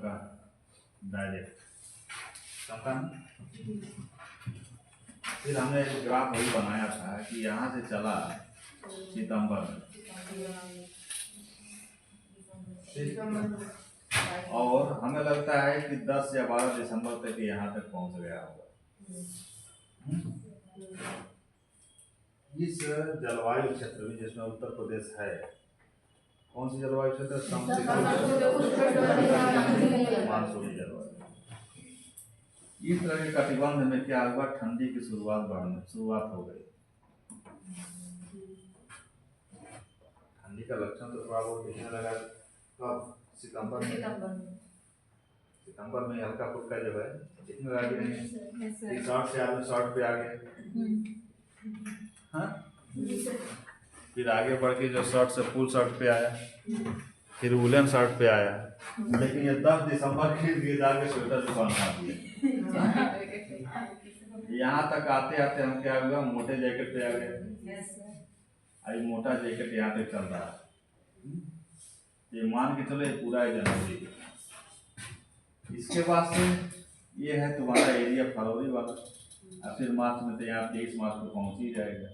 आपका डायरेक्ट समझा। फिर हमने एक ग्राफ वही बनाया था कि यहाँ से चला सितंबर में, और हमें लगता है कि 10 या 12 दिसंबर तक यहाँ तक पहुँच गया होगा। इस जलवायु क्षेत्र में जिसमें उत्तर प्रदेश है, कौन सी जलवायु क्षेत्र? मानसूनी जलवायु। इस तरह के कटिबंध में क्या हुआ, ठंडी की शुरुआत हो गई। ठंडी का लक्षण तो थोड़ा बहुत दिखने लगा कब? सितंबर में हल्का फुल्का जो है इतने आगे नहीं, शॉर्ट से आदमी शॉर्ट पे आ गए, हाँ? फिर आगे बढ़ के जो शर्ट से फुल शर्ट पे आया, फिर वुलन शर्ट पे आया, लेकिन ये 10 दिसंबर फिर जाके स्वेटर पहना दिया। यहाँ तक आते आते हम क्या हुआ, मोटे जैकेट पे आ गए। अभी मोटा जैकेट यहाँ पे चल रहा है, ये मान के चलो ये पूरा जनवरी। इसके बाद से ये है तुम्हारा एरिया फरवरी वाला, और फिर मार्च में तो यहाँ 23 मार्च को पहुँच ही जाएगा।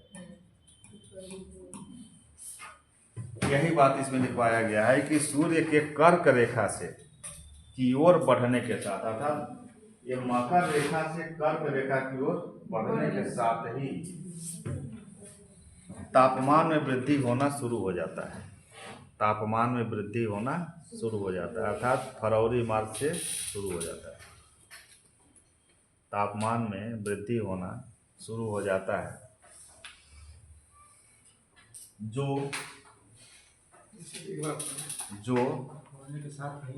यही बात इसमें लिखवाया गया है कि सूर्य के कर्क रेखा से की ओर बढ़ने के साथ, अर्थात ये मकर रेखा से कर्क रेखा की ओर बढ़ने के साथ ही तापमान में वृद्धि होना शुरू हो जाता है। तापमान में वृद्धि होना शुरू हो जाता है, अर्थात फरवरी मार्च से शुरू हो जाता है। तापमान में वृद्धि होना शुरू हो जाता है, जो के साथ ही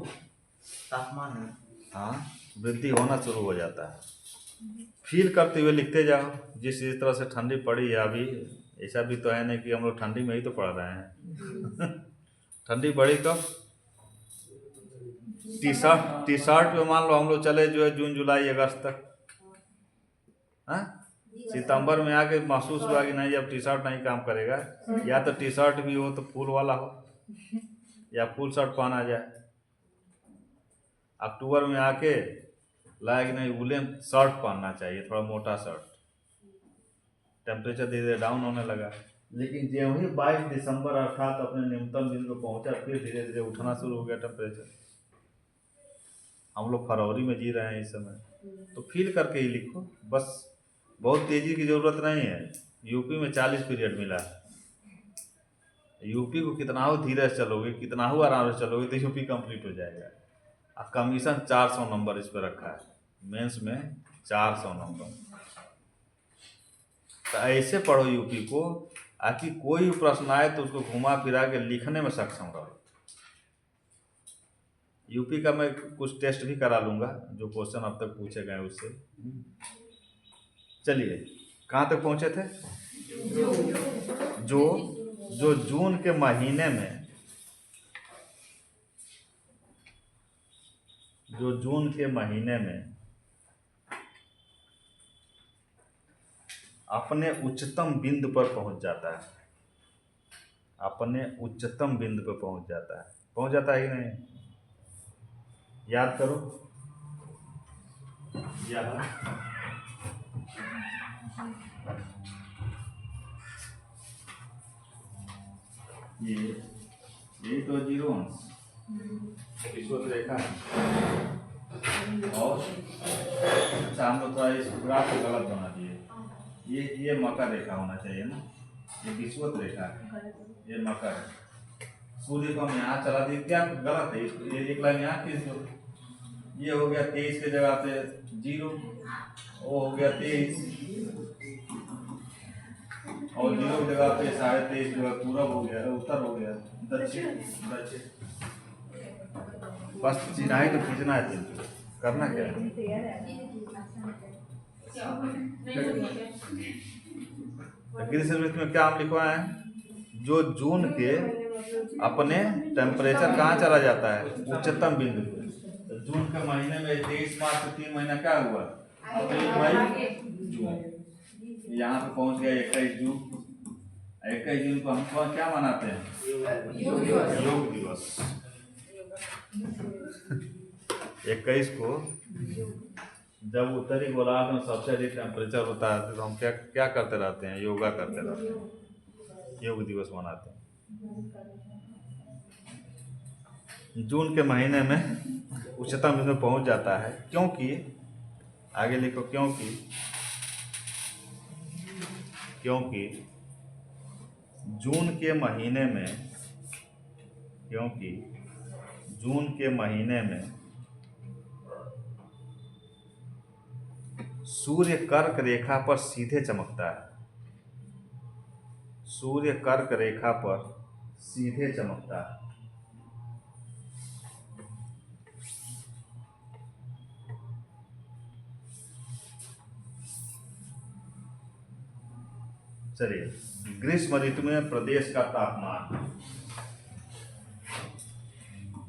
तापमान में वृद्धि होना शुरू हो जाता है। फील करते हुए लिखते जाओ, जिस तरह से ठंडी पड़ी है अभी, ऐसा भी तो है नहीं कि हम लोग ठंडी में ही तो पढ़ रहे हैं। ठंडी पड़ी कब? टी शर्ट में मान लो हम लोग चले जो है जून जुलाई अगस्त तक, हाँ? सितंबर में आके महसूस हुआ कि नहीं अब टी शर्ट नहीं काम करेगा, या तो टी शर्ट भी हो तो फुल वाला हो या फुल शर्ट पहना जाए। अक्टूबर में आके लगा कि नहीं वुलन शर्ट पहनना चाहिए, थोड़ा मोटा शर्ट। टेम्परेचर धीरे धीरे डाउन होने लगा, लेकिन जो ही 22 दिसंबर अर्थात अपने न्यूनतम बिंदु को पहुंचा, फिर धीरे धीरे उठना शुरू हो गया टेम्परेचर। हम लोग फरवरी में जी रहे हैं इस समय, तो फील करके ही लिखो बस, बहुत तेजी की जरूरत नहीं है। यूपी में 40 पीरियड मिला है, यूपी को कितना हो धीरे से चलोगे, कितना हो आराम से चलोगे तो यूपी कंप्लीट हो जाएगा। अब कमीशन 400 नंबर इस पर रखा है, मेंस में 400 नंबर। तो ऐसे पढ़ो यूपी को, आकि कोई प्रश्न आए तो उसको घुमा फिरा के लिखने में सक्षम रहो। यूपी का मैं कुछ टेस्ट भी करा लूँगा, जो क्वेश्चन अब तक पूछे गए उससे। चलिए कहाँ तक पहुँचे थे? जो जून के महीने में, जो जून के महीने में अपने उच्चतम बिंदु पर पहुंच जाता है, अपने उच्चतम बिंदु पर पहुंच जाता है कि नहीं? याद करो, ये तो 0 अंश विषुवत रेखा है, और अच्छा हम लोग थोड़ा इस ग्राफ को गलत बना दिए। ये मकर रेखा होना चाहिए ना, ये विषुवत रेखा है, ये मकर है। सूर्य को हम यहाँ चला दिए, क्या गलत है? ये एक लाइन यहाँ खींच दो, ये हो गया 23 के जगह पे 0, वो हो गया 23, और 0 की जगह पे 23.5 जो है पूरब हो गया, उत्तर हो गया, दक्षिण। बस चिन्हाई तो खींचना है, तुमको करना क्या है? ग्रीष्म में क्या हम लिखवाए हैं? जो जून के अपने टेम्परेचर कहाँ चला जाता है? उच्चतम बिंदु पे। तो जून के महीने में 23 मार्च से 3 महीना क्या हुआ? अप्रैल मई जून, यहाँ पे पहुँच गया 21 जून। 21 जून को हम क्या मनाते हैं? योग दिवस। 21 को जब उत्तरी गोलार्ध में सबसे अधिक टेम्परेचर होता है तो हम क्या क्या करते रहते हैं? योगा करते रहते हैं, योग दिवस मनाते हैं। जून के महीने में उच्चतम इसमें पहुंच जाता है, क्योंकि आगे लिखो, क्योंकि जून के महीने में सूर्य कर्क रेखा पर सीधे चमकता है। सूर्य कर्क रेखा पर सीधे चमकता है। चलिए, ग्रीष्म ऋतु में प्रदेश का तापमान,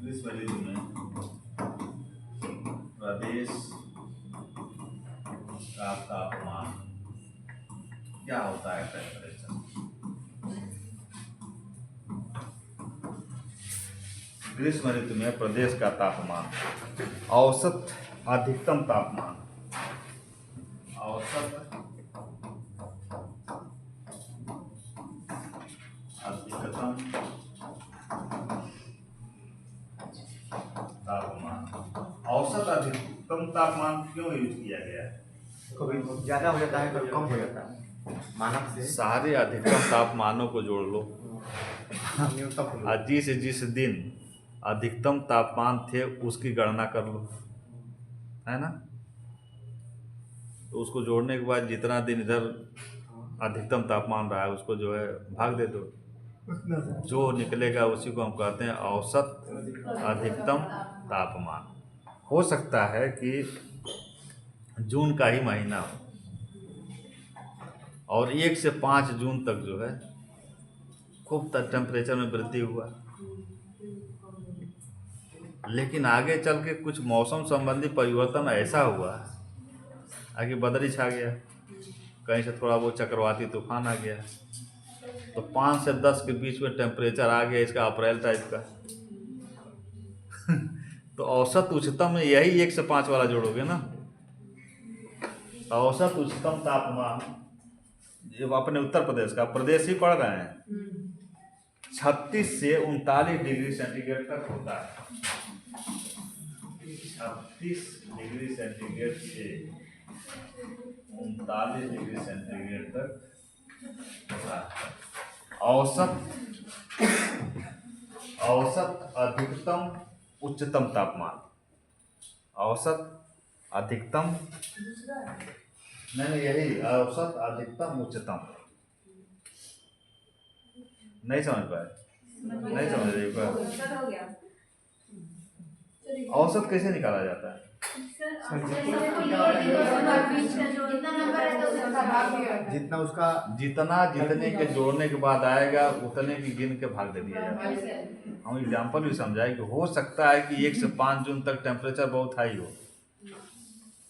ग्रीष्म ऋतु में प्रदेश का तापमान क्या होता है? टेम्परेचर। ग्रीष्म ऋतु में प्रदेश का तापमान, औसत अधिकतम तापमान, औसत अधिकतम तापमान। औसत अधिकतम तापमान क्यों यूज किया गया है? कभी ज़्यादा हो जाता है, कभी कम हो जाता है मानक से। सारे अधिकतम तापमानों को जोड़ लो, न्यूनतम आज जिस दिन अधिकतम तापमान थे उसकी गणना कर लो, है ना? तो उसको जोड़ने के बाद जितना दिन इधर अधिकतम तापमान रहा है उसको जो है भाग दे दो, जो निकलेगा उसी को हम कहते हैं औसत अधिकतम तापमान। हो सकता है कि जून का ही महीना हो और 1 से 5 जून तक जो है खूब टेम्परेचर में वृद्धि हुआ, लेकिन आगे चल के कुछ मौसम संबंधी परिवर्तन ऐसा हुआ, आगे बदली छा गया, कहीं से थोड़ा वो चक्रवाती तूफान आ गया, तो 5 से 10 के बीच में टेम्परेचर आ गया इसका अप्रैल टाइप का। तो औसत उच्चतम में यही 1 से 5 वाला जोड़ोगे ना, औसत उच्चतम तापमान जब अपने उत्तर प्रदेश का, प्रदेश ही पढ़ रहे हैं, 36 से 39 डिग्री सेंटीग्रेड तक होता है। 36 डिग्री सेंटीग्रेड से 39 डिग्री सेंटीग्रेड तक होता है औसत अधिकतम उच्चतम तापमान। औसत अधिकतम नहीं, यही औसत अधिकतम उच्चतम। नहीं समझ पाए? नहीं समझ रही पाए? औसत कैसे निकाला जाता है? जितने के जोड़ने के बाद आएगा उतने की गिन के भाग दे दिया जाता है। हम एग्जाम्पल भी समझाए कि हो सकता है कि 1 से 5 जून तक टेम्परेचर बहुत हाई हो,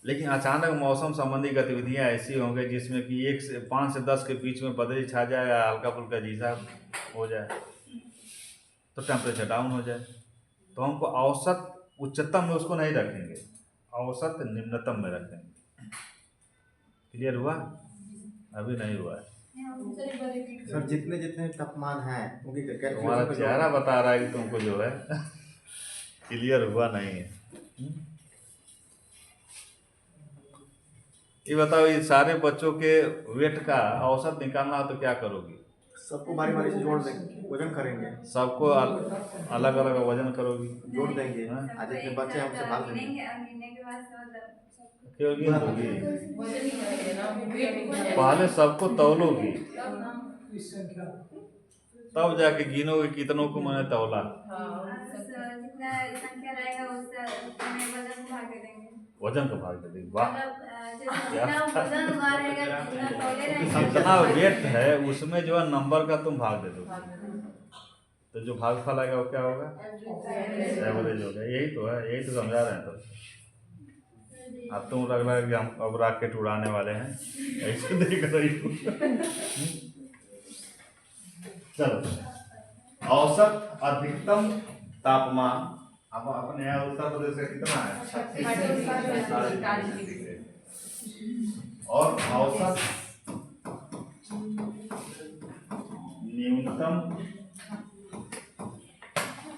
लेकिन अचानक मौसम संबंधी गतिविधियां ऐसी होंगी जिसमें कि 1 से 5 से 10 के बीच में बदली छा जाए या हल्का फुल्का झीसा हो जाए तो टेम्परेचर डाउन हो जाए। तो हमको औसत उच्चतम में उसको नहीं रखेंगे, औसत निम्नतम में रखेंगे। क्लियर हुआ? अभी नहीं हुआ है सर। जितने जितने तापमान है उनकी तुम्हारा चेहरा बता रहा है कि तुमको जो है क्लियर हुआ नहीं है। ये बताओ, ये सारे बच्चों के वेट का औसत निकालना हो तो क्या करोगी? सबको बारी बारी से जोड़ देंगे, वजन करेंगे, सबको अलग अलग वजन करोगी, जोड़ देंगे। आज जितने बच्चे हमसे भाग देंगे, क्यों गिनोगी? पहले सबको तौलोगी तब जाके गिनोगे कितनों को मैंने तौला। वजन को भाग दे देंगे। वाह, जितना वेट है उसमें जो है नंबर का तुम भाग दे दो, तो जो भागफल आएगा वो क्या होगा? एवरेज होगा। यही तो है, यही तो समझा रहे हैं। तो अब तुम लग रहा है कि हम अब रॉकेट उड़ाने वाले हैं, ऐसे देख रही हो। चलो, औसत अधिकतम तापमान अब अपने यहाँ उत्तर प्रदेश का कितना है? 36 और औसत न्यूनतम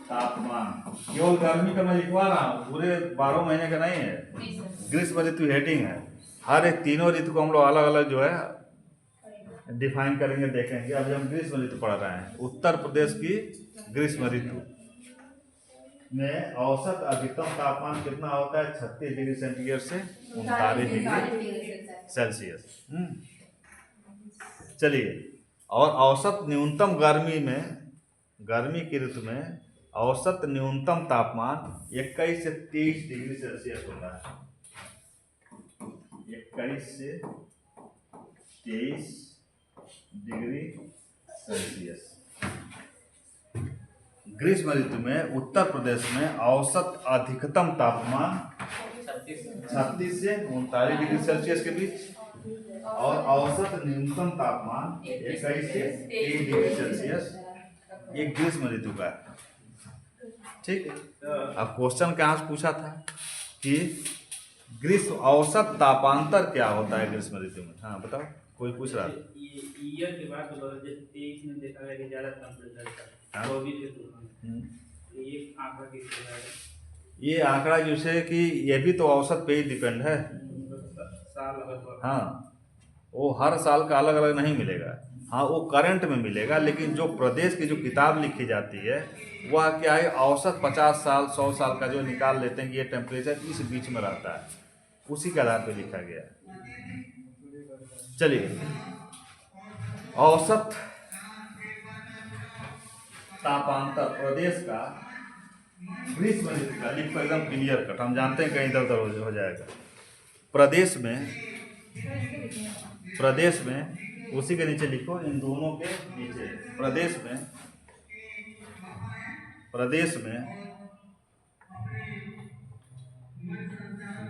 तापमान केवल गर्मी का मैं लिखवा रहा हूँ, पूरे 12 महीने का नहीं है। ग्रीष्म ऋतु हेडिंग है, हर एक तीनों ऋतु को हम लोग अलग अलग जो है डिफाइन करेंगे, देखेंगे। अभी हम ग्रीष्म ऋतु पढ़ रहे हैं। उत्तर प्रदेश की ग्रीष्म ऋतु में औसत अधिकतम तापमान कितना होता है? 36 डिग्री सेंटीग्रेड से 39 डिग्री सेल्सियस। चलिए, और औसत न्यूनतम गर्मी की ऋतु में औसत न्यूनतम तापमान 21 से 23 डिग्री सेल्सियस होता है। 21 से 23 डिग्री सेल्सियस। ग्रीष्म ऋतु में उत्तर प्रदेश में औसत अधिकतम तापमान 36 से 39 डिग्री सेल्सियस के बीच और औसत न्यूनतम तापमान 21 से 23 डिग्री सेल्सियस। ये ग्रीष्म ऋतु का है। ठीक। अब क्वेश्चन कहाँ से पूछा था कि ग्रीष्म औसत तापांतर क्या होता है ग्रीष्म ऋतु में? हाँ बताओ, कोई पूछ रहा था। ईयर के बाद 2023 में देखा गया कि ज़्यादा टेम्परेचर था, 24 से ये आंकड़ा किससे है? ये आंकड़ा जो है कि ये भी तो औसत पे ही डिपेंड है। साल हाँ, वो हर साल का अलग अलग नहीं मिलेगा। हाँ, वो करंट में मिलेगा, लेकिन जो प्रदेश की जो किताब लिखी जाती है वह क्या है, औसत 50 साल 100 साल का जो निकाल लेते हैं कि ये टेम्परेचर इस बीच में रहता है, उसी के आधार पर लिखा गया है। चलिए, औसत तापांतर प्रदेश का ग्रीष्म ऋतु का लिखो एकदम क्लियर कट। हम जानते हैं कहीं इधर उधर हो जाएगा। प्रदेश में उसी के नीचे लिखो, इन दोनों के नीचे। प्रदेश में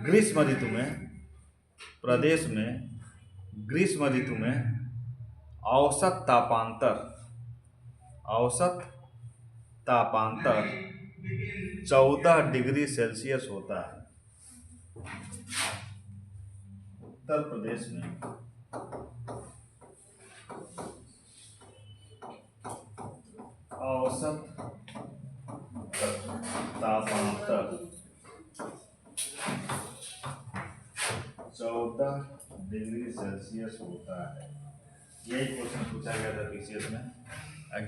ग्रीष्म ऋतु में औसत तापांतर 14 डिग्री सेल्सियस होता है। उत्तर प्रदेश में औसत तापांतर 14 डिग्री सेल्सियस होता है। यही क्वेश्चन पूछा गया था पीसीएस में।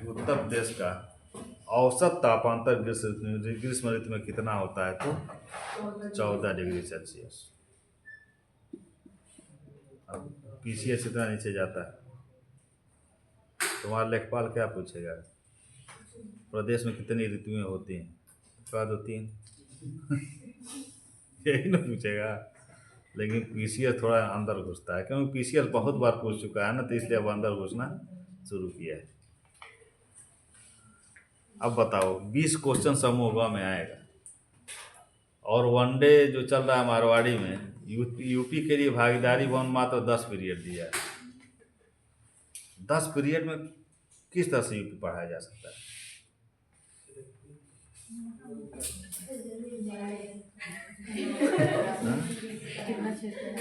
उत्तर प्रदेश का औसत तापांतर ग्रीष्म ऋतु में कितना होता है? तो 14 डिग्री सेल्सियस। अब पीसीएस इतना नीचे जाता है, तुम्हारा लेखपाल क्या पूछेगा? प्रदेश में कितनी ऋतुएं होती हैं? क्या 2-3 यही ना पूछेगा। लेकिन पीसीएस थोड़ा अंदर घुसता है, क्योंकि पीसीएस बहुत बार पूछ चुका है ना, तो इसलिए अब अंदर घुसना शुरू किया है। अब बताओ, 20 क्वेश्चन समूह में आएगा और वनडे जो चल रहा है मारवाड़ी में, यूपी के लिए भागीदारी भवन मात्र 10 पीरियड दिया है। 10 पीरियड में किस तरह से यूपी पढ़ाया जा सकता है?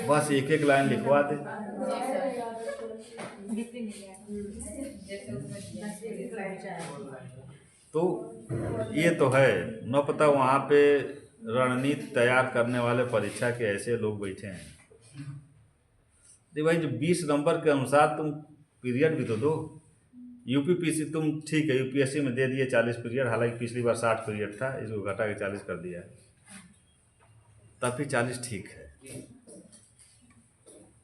बस एक एक लाइन लिखवा दे। तो ये तो है न पता, वहाँ पे रणनीति तैयार करने वाले परीक्षा के ऐसे लोग बैठे हैं। नहीं भाई, जो 20 नंबर के अनुसार तुम पीरियड भी तो दो। यूपीपीसी तुम ठीक है, यूपीएससी में दे दिए 40 पीरियड, हालांकि पिछली बार 60 पीरियड था, इसको घटा के 40 कर दिया है, तब भी 40 ठीक है।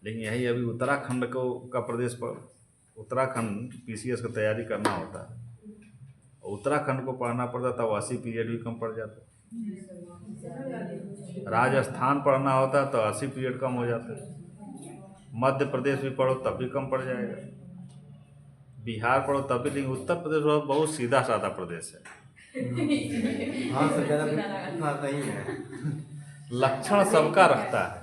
लेकिन यही अभी उत्तराखंड का प्रदेश पर उत्तराखंड पीसीएस की तैयारी करना होता है, उत्तराखंड को पढ़ना पड़ता तब 80 पीरियड भी कम पड़ जाता। राजस्थान पढ़ना होता तो 80 पीरियड कम हो जाता। मध्य प्रदेश भी पढ़ो तब भी कम पड़ जाएगा, बिहार पढ़ो तब भी। लेकिन उत्तर प्रदेश बहुत सीधा साधा प्रदेश है। हाँ सर, ज़्यादा नहीं है। लक्षण सबका रखता है,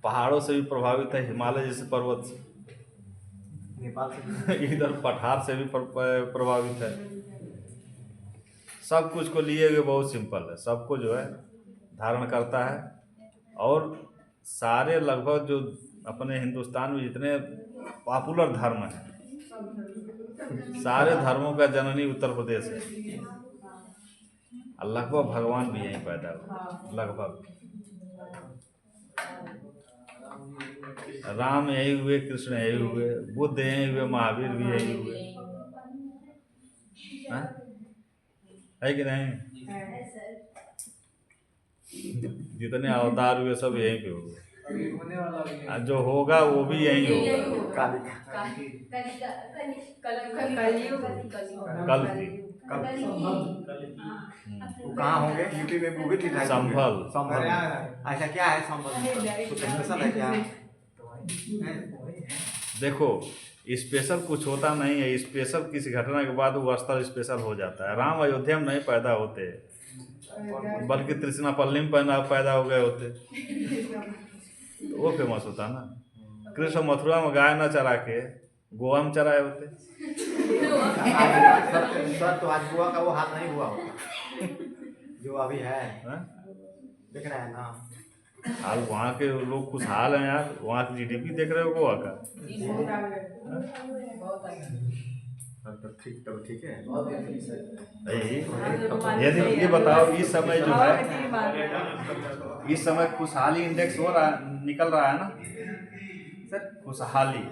पहाड़ों से भी प्रभावित है, हिमालय जैसे पर्वत से, नेपाल से इधर पठार से भी प्रभावित है। सब कुछ को लिए हुए बहुत सिंपल है, सबको जो है धारण करता है। और सारे लगभग जो अपने हिंदुस्तान में जितने पॉपुलर धर्म हैं, सारे धर्मों का जननी उत्तर प्रदेश है। और लगभग भगवान भी यहीं पैदा हुए, लगभग राम यही हुए, कृष्ण यही हुए, बुद्ध यही हुए, महावीर भी यही हुए, है कि नहीं? जितने अवतार हुए सब यहीं पे हुए, जो होगा वो भी यहीं होगा। कल की वो कहाँ होंगे? यूपी में वो भी थी ना? संभल। संभल। अच्छा, क्या है संभल? कुछ स्पेशल है क्या? देखो, स्पेशल कुछ होता नहीं है, स्पेशल किसी घटना के बाद वो स्थल स्पेशल हो जाता है। राम अयोध्या में नहीं पैदा होते, बल्कि तृष्णापल्ली में पैदा हो गए होते तो वो फेमस होता ना। कृष्ण मथुरा में गाय न चरा के गोवा में चराए होते। सर तो आज गोवा का वो हाल नहीं हुआ होता जो अभी है, देख रहे हैं ना। हाल वहाँ के लोग खुशहाल हैं यार, वहाँ की जीडीपी देख रहे हो गोवा का। ठीक है। यदि ये बताओ, इस समय जो है, इस समय खुशहाली इंडेक्स हो रहा है, निकल रहा है ना सर, खुशहाली।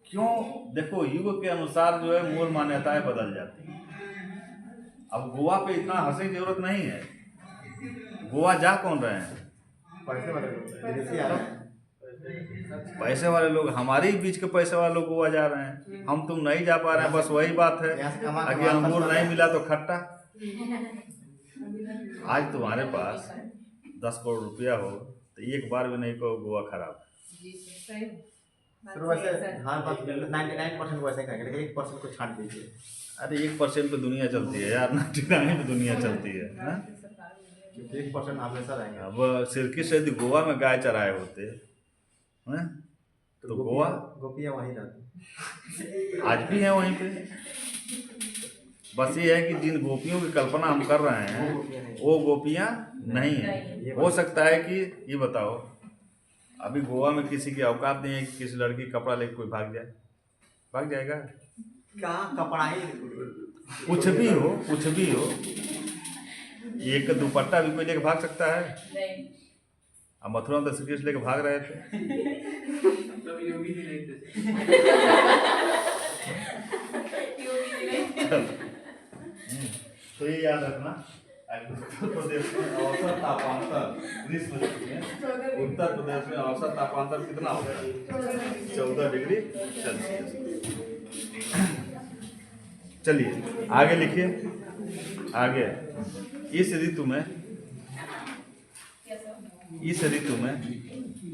क्यों? देखो, युग के अनुसार जो है मूल मान्यताएं बदल जाती हैं। अब गोवा पे इतना हंसने की जरूरत नहीं है। गोवा जा कौन रहे हैं? पैसे वाले लोग, हमारे ही बीच के पैसे वाले लोग गोवा जा रहे हैं, हम तुम नहीं जा पा रहे हैं। बस वही बात है, अगर अंगूर नहीं मिला तो खट्टा। आज तुम्हारे पास 10 करोड़ रुपया हो तो एक बार भी नहीं कहो गोवा खराब। वैसे हाँ, 99% वैसे कहेंगे, लेकिन 1% को छांट दीजिए। अरे 1% पे दुनिया चलती है यार, 99 पे दुनिया चलती है। 1% हमेशा रहेंगे। अब सिरकी से यदि गोवा में गाय चराए होते हैं तो गोवा, गोपियाँ वहीं रहती, आज भी है वहीं पे। बस ये है कि जिन गोपियों की कल्पना हम कर रहे हैं वो गोपियाँ नहीं है। हो सकता है कि ये बताओ, अभी गोवा में किसी की औकात नहीं है कि किसी लड़की कपड़ा लेके कोई भाग जाए, भाग जाएगा? कहाँ कपड़ा ही, कुछ भी हो, कुछ भी हो, एक दुपट्टा भी कोई लेके भाग सकता है? अब मथुरा में तो श्री कृष्ण लेके भाग रहे थे। तो ये याद रखना, उत्तर प्रदेश में औसत तापांतर ग्रीष्म ऋतु में, उत्तर प्रदेश में औसत तापांतर कितना होता है? 14 डिग्री सेल्सियस। चलिए आगे लिखिए। आगे, इस ऋतु में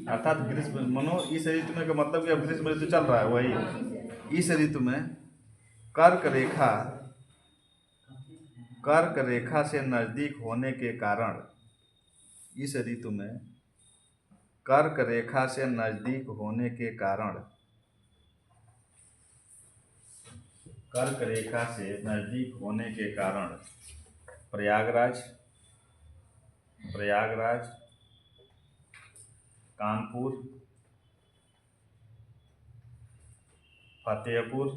अर्थात ग्रीष्म, मनो इस ऋतु में का मतलब कि अब ग्रीष्म ऋतु चल रहा है, वही इस ऋतु में कर्क रेखा से नजदीक होने के कारण, इस ऋतु में कर्क रेखा से नजदीक होने के कारण, कर्क रेखा से नजदीक होने के कारण प्रयागराज, कानपुर, फतेहपुर,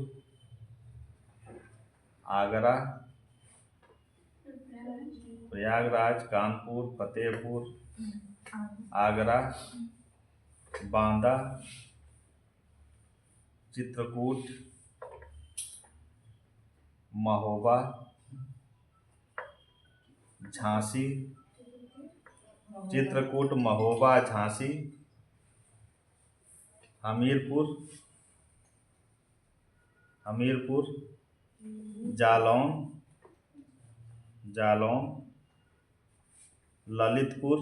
आगरा, प्रयागराज, कानपुर, फतेहपुर, आगरा, बांदा, चित्रकूट, महोबा, झांसी, चित्रकूट, महोबा, झांसी, हमीरपुर, जालौन, ललितपुर,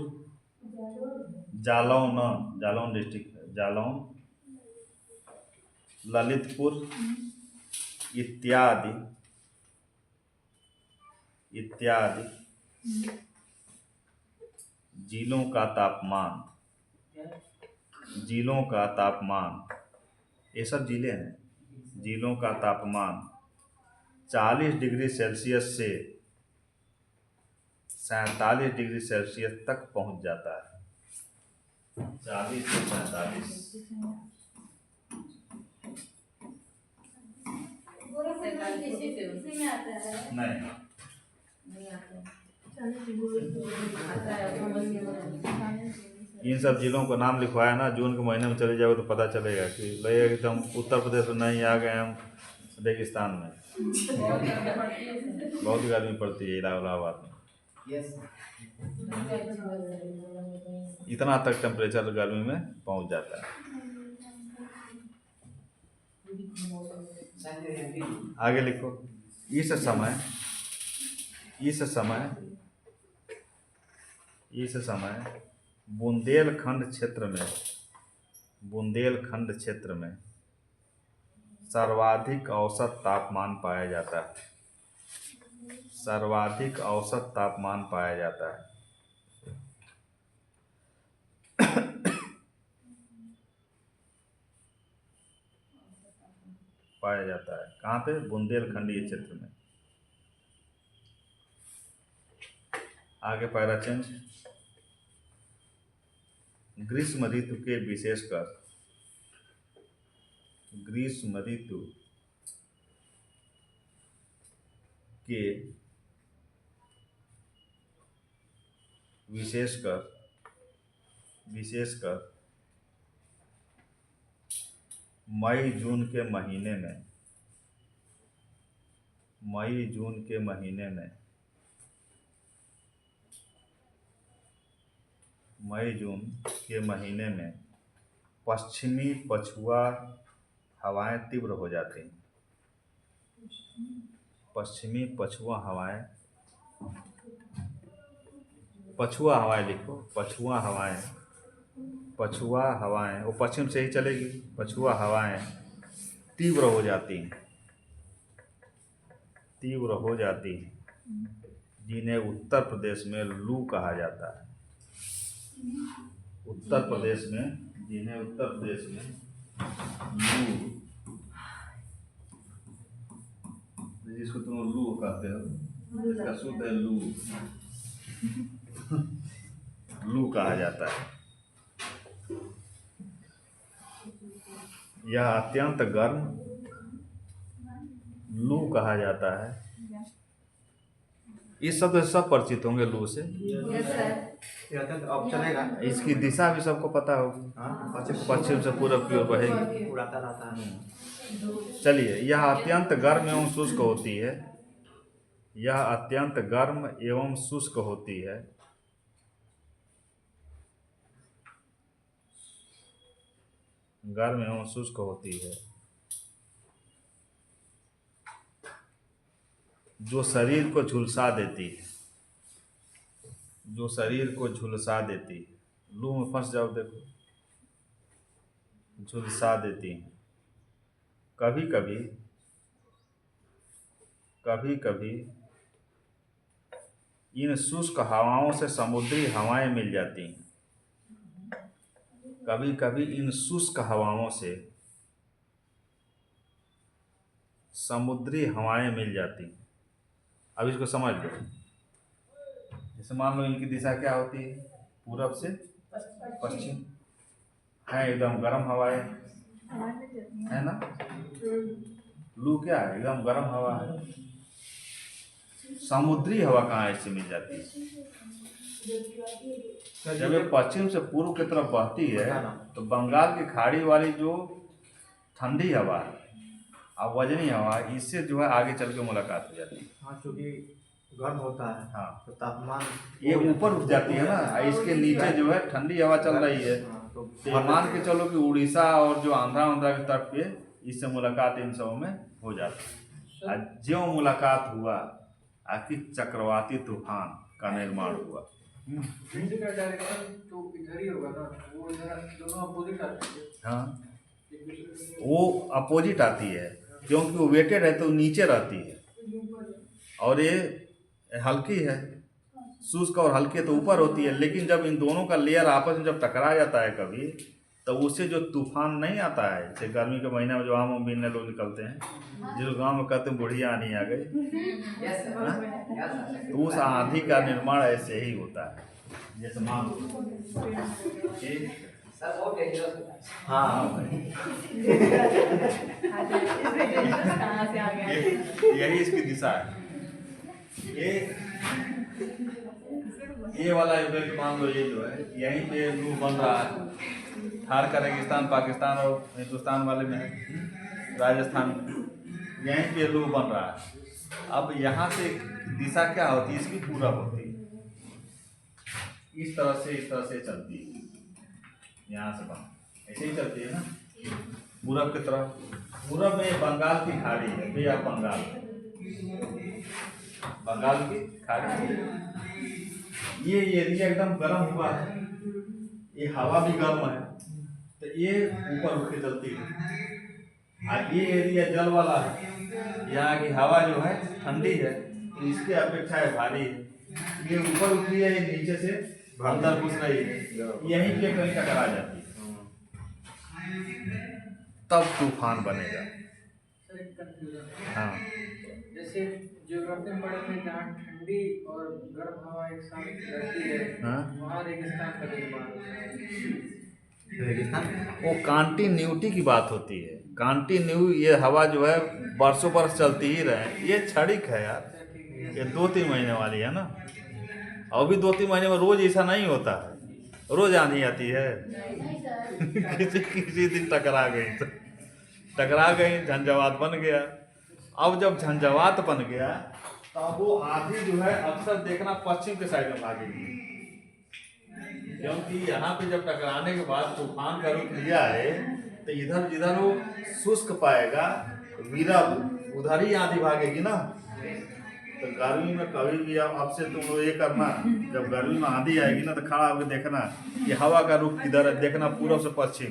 जालौन डिस्ट्रिक्ट है, जालौन, ललितपुर इत्यादि जिलों का तापमान, ये सब जिले हैं, जिलों का तापमान 40 डिग्री सेल्सियस से 47 डिग्री सेल्सियस तक पहुंच जाता है। 40 से 47। नहीं, इन सब जिलों को नाम लिखवाया ना, जून के महीने में चले जाओगे तो पता चलेगा कि लगेगा कि हम उत्तर प्रदेश में नहीं आ गए, हम रेगिस्तान में। बहुत गर्मी पड़ती है इलाहाबाद में, इतना तक टेम्परेचर गर्मी में पहुंच जाता है। आगे लिखो। इस समय बुंदेलखंड क्षेत्र में सर्वाधिक औसत तापमान पाया जाता है। कहाँ पे? बुंदेलखंडीय क्षेत्र में। आगे पैरा चेंज। ग्रीष्म ऋतु के विशेषकर मई जून के महीने में पश्चिमी पछुआ हवाएं तीव्र हो जाती हैं। पछुआ हवाएं लिखो। पछुआ हवाएं वो पश्चिम से ही चलेगी। पछुआ हवाएं तीव्र हो जाती हैं, जिन्हें उत्तर प्रदेश में लू कहा जाता है। जिसको तुम लू कहते हो, इसका शुद्ध है लू कहा जाता है। यह अत्यंत गर्म लू कहा जाता है। इस शब्द से सब परिचित होंगे लू से। अब चलेगा। इसकी दिशा भी सबको पता होगी। पश्चिम से पूरब की ओर बहेगी। उड़ाता रहता है। चलिए, यह अत्यंत गर्म एवं शुष्क होती है। जो शरीर को झुलसा देती है। लू में फंस जाओ, देखो, झुलसा देती है। कभी कभी इन शुष्क हवाओं से समुद्री हवाएं मिल जाती हैं। अब इसको समझ लो। जैसे मान लो इनकी दिशा क्या होती है? पूरब से पश्चिम है, एकदम गर्म हवाएं है ना। लू क्या है? एकदम गर्म हवा है। समुद्री हवा कहाँ ऐसे मिल जाती है? जब ये पश्चिम से पूर्व की तरफ बहती है तो बंगाल की खाड़ी वाली जो ठंडी हवा है और वजनी हवा, इससे जो है आगे चल के मुलाकात हो जाती है। हाँ, क्योंकि गर्म होता है। हाँ, तो तापमान ये ऊपर उठ जाती है ना, इसके नीचे जो है ठंडी हवा चल रही है। तो मान के चलो कि उड़ीसा और जो आंध्रा की तरफ के, इससे मुलाकात इन सब में हो जाती है। जो मुलाकात हुआ, आखिर चक्रवाती तूफान का निर्माण हुआ। तो इधर ही होगा ना, वो इधर दोनों अपोजिट आते हैं। हाँ, वो अपोजिट आती है क्योंकि वो वेटेड है तो नीचे रहती है, और ये हल्की है। शुष्क और हल्की तो ऊपर होती है, लेकिन जब इन दोनों का लेयर आपस में जब टकरा जाता है कभी, तो उससे जो तूफान नहीं आता है, जैसे गर्मी के महीने में जो आम उम बीनने लोग निकलते हैं, जो गांव में कहते हैं बुढ़िया आनी आ गई, हाँ? तो उस आंधी का निर्माण ऐसे ही होता है। जैसे मान लो कि हाँ यही इसकी दिशा है। ये वाला इवेंट मान लो, ये जो है यहीं पे लू बन रहा है। थार का रेगिस्तान पाकिस्तान और हिंदुस्तान वाले में है, राजस्थान, यहीं पे लू बन रहा है। अब यहाँ से दिशा क्या होती है इसकी, पूरब होती है। इस तरह से चलती है, यहाँ से बन ऐसे ही चलती है ना, पूरब की तरफ। पूरब में बंगाल की खाड़ी है, बे ऑफ बंगाल, बंगाल की खाड़ी। ये एरिया एकदम गर्म हुआ है, ये हवा भी गर्म है, तो ये ऊपर उठ के चलती है। और ये एरिया जल वाला है, यहाँ की हवा जो है ठंडी है, तो इसकी अपेक्षा है भारी है। ये ऊपर उठ रही है, ये नीचे से अंदर घुस रही है, यहीं पे कहीं टकरा जाती है, तब तूफान बनेगा। हाँ जैसे ज्योग्राफी में पढ़े थे जहाँ ठंडी और गर्म हवा एक साथ रहती है, हाँ? वहाँ रेगिस्तान का निर्माण होता है। रेगिस्तान वो कॉन्टिन्यूटी की बात होती है। कॉन्टिन्यू ये हवा जो है बरसों बरस चलती ही रहे, ये क्षणिक है यार, ये 2-3 महीने वाली है ना। और भी 2-3 महीने में रोज ऐसा नहीं होता है, रोज आंधी आती है। किसी दिन टकरा गई, झंझावात बन गया। अब जब झंझावात बन गया तब वो आंधी जो है अक्सर देखना पश्चिम के साइड में भागेगी, क्योंकि यहाँ पे जब टकराने के बाद तूफान का रूप लिया है, तो इधर जिधर वो शुष्क पाएगा विरल, उधर ही आंधी भागेगी ना। तो गर्मी में कभी भी अब से तुम लोग ये करना, जब गर्मी में आंधी आएगी ना, तो खड़ा होकर देखना कि हवा का रुख किधर है, देखना पूरब से पश्चिम,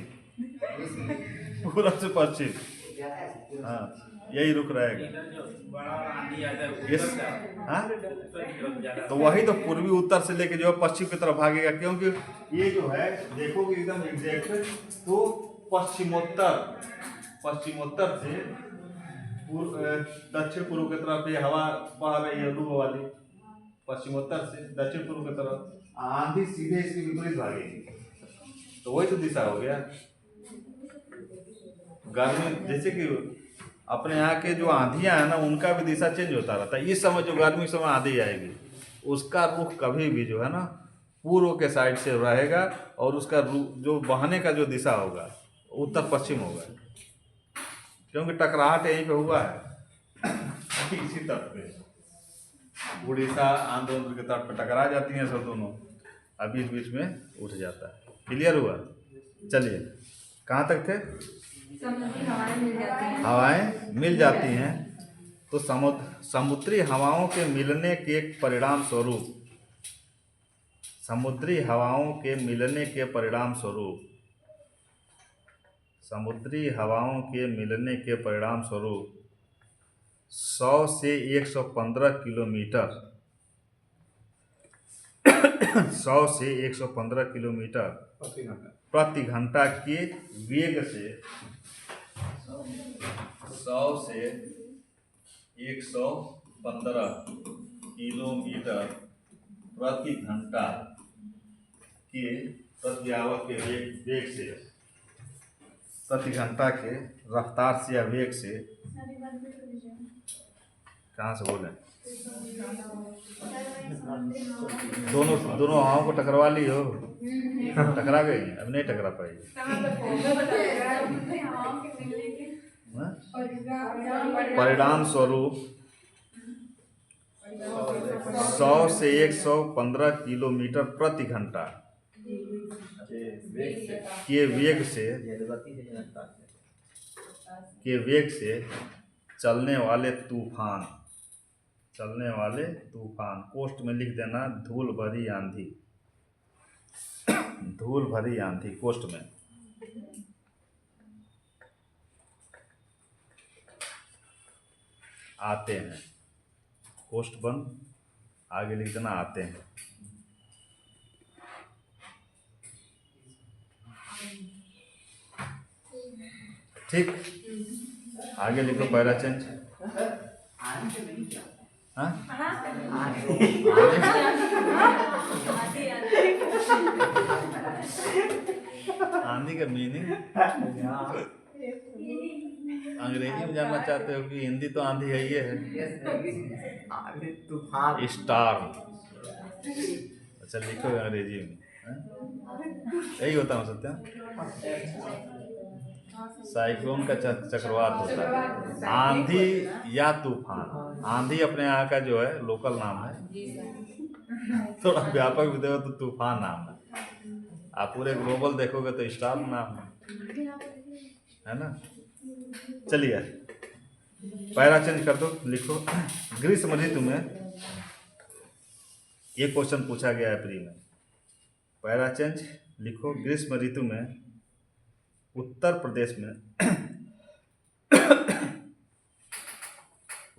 पूरब से पश्चिम, हाँ यही रुख रहेगा। इधर जो बड़ा आंधी आता है यस, उत्तर से, हाँ उत्तर की तरफ ज्यादा तो वही तो पूर्वी उत्तर से लेके जो है पश्चिम की तरफ भागेगा, क्योंकि ये जो है देखोगे एकदम एग्जैक्ट, तो पश्चिमोत्तर से दक्षिण पूर्व की तरफ ये हवा बह रही है, लू वाली, पश्चिमोत्तर से दक्षिण पूर्व की तरफ आंधी सीधे इसके विपरीत भागेगी, तो वही तो दिशा हो गया। गर्मी जैसे कि अपने यहाँ के जो आंधियाँ हैं ना, उनका भी दिशा चेंज होता रहता है। इस समय जो गर्मी समय आंधी आएगी, उसका रुख कभी भी जो है ना पूर्व के साइड से रहेगा, और उसका जो बहने का जो दिशा होगा उत्तर पश्चिम होगा, क्योंकि टकराहट यहीं पे हुआ है। इसी तट पे उड़ीसा आंध्र के तट पे टकरा जाती हैं सब दोनों, अब बीच बीच में उठ जाता है। क्लियर हुआ? चलिए कहाँ तक थे? हवाएं मिल जाती हैं, तो समुद्री हवाओं के मिलने के परिणाम स्वरूप, समुद्री हवाओं के मिलने के परिणाम स्वरूप, समुद्री हवाओं के मिलने के परिणाम स्वरूप 100 से 115 किलोमीटर 100 से 115 किलोमीटर प्रति घंटा के वेग से 100 से 115 किलोमीटर प्रति घंटा के प्रति आवक के वेग से, प्रति घंटा के रफ्तार से या वेग से, कहाँ से बोले, दोनों हवाओं को टकरवा ली हो, टकरा गई, अब नहीं टकरा पाएगी। परिणाम स्वरूप 100 से 115 किलोमीटर प्रति घंटा के वेग से चलने वाले तूफान, कोष्ठ में लिख देना धूल भरी आंधी, धूल भरी आंधी कोष्ठ में, आते हैं, कोष्ठ बंद आगे लिख देना आते हैं। ठीक, आगे लिखो पहला चेंज। हाँ आंधी का मीनिंग अंग्रेजी में जानना चाहते हो कि हिंदी तो आंधी है, ये है आंधी तूफान स्टार। अच्छा लिखो अंग्रेजी में, यही होता है सत्या। साइक्लोन का चक्रवात होता है, आंधी या तूफान। आंधी अपने यहाँ का जो है लोकल नाम है, थोड़ा व्यापक भी देखो तो तूफान नाम है। आप पूरे ग्लोबल देखोगे तो स्टार नाम है ना। चलिए पैरा चेंज कर दो, लिखो ग्रीष्म ऋतु में। ये क्वेश्चन पूछा गया है प्री में। पैरा चेंज लिखो, ग्रीष्म ऋतु में उत्तर प्रदेश में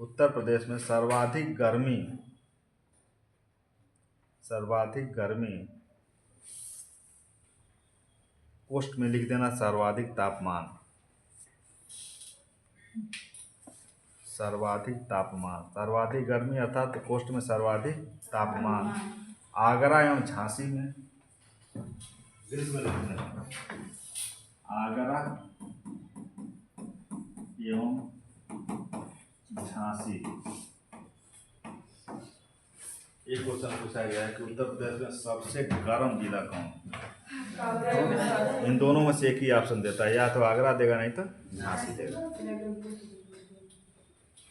उत्तर प्रदेश में सर्वाधिक गर्मी पोस्ट में लिख देना सर्वाधिक तापमान। सर्वाधिक गर्मी अर्थात पोस्ट में सर्वाधिक तापमान आगरा एवं झांसी में। आगरा एवं झांसी। एक क्वेश्चन पूछा गया है कि उत्तर प्रदेश में सबसे गर्म जिला कौन। इन दोनों में से एक ही ऑप्शन देता है, या तो आगरा देगा नहीं तो झांसी देगा।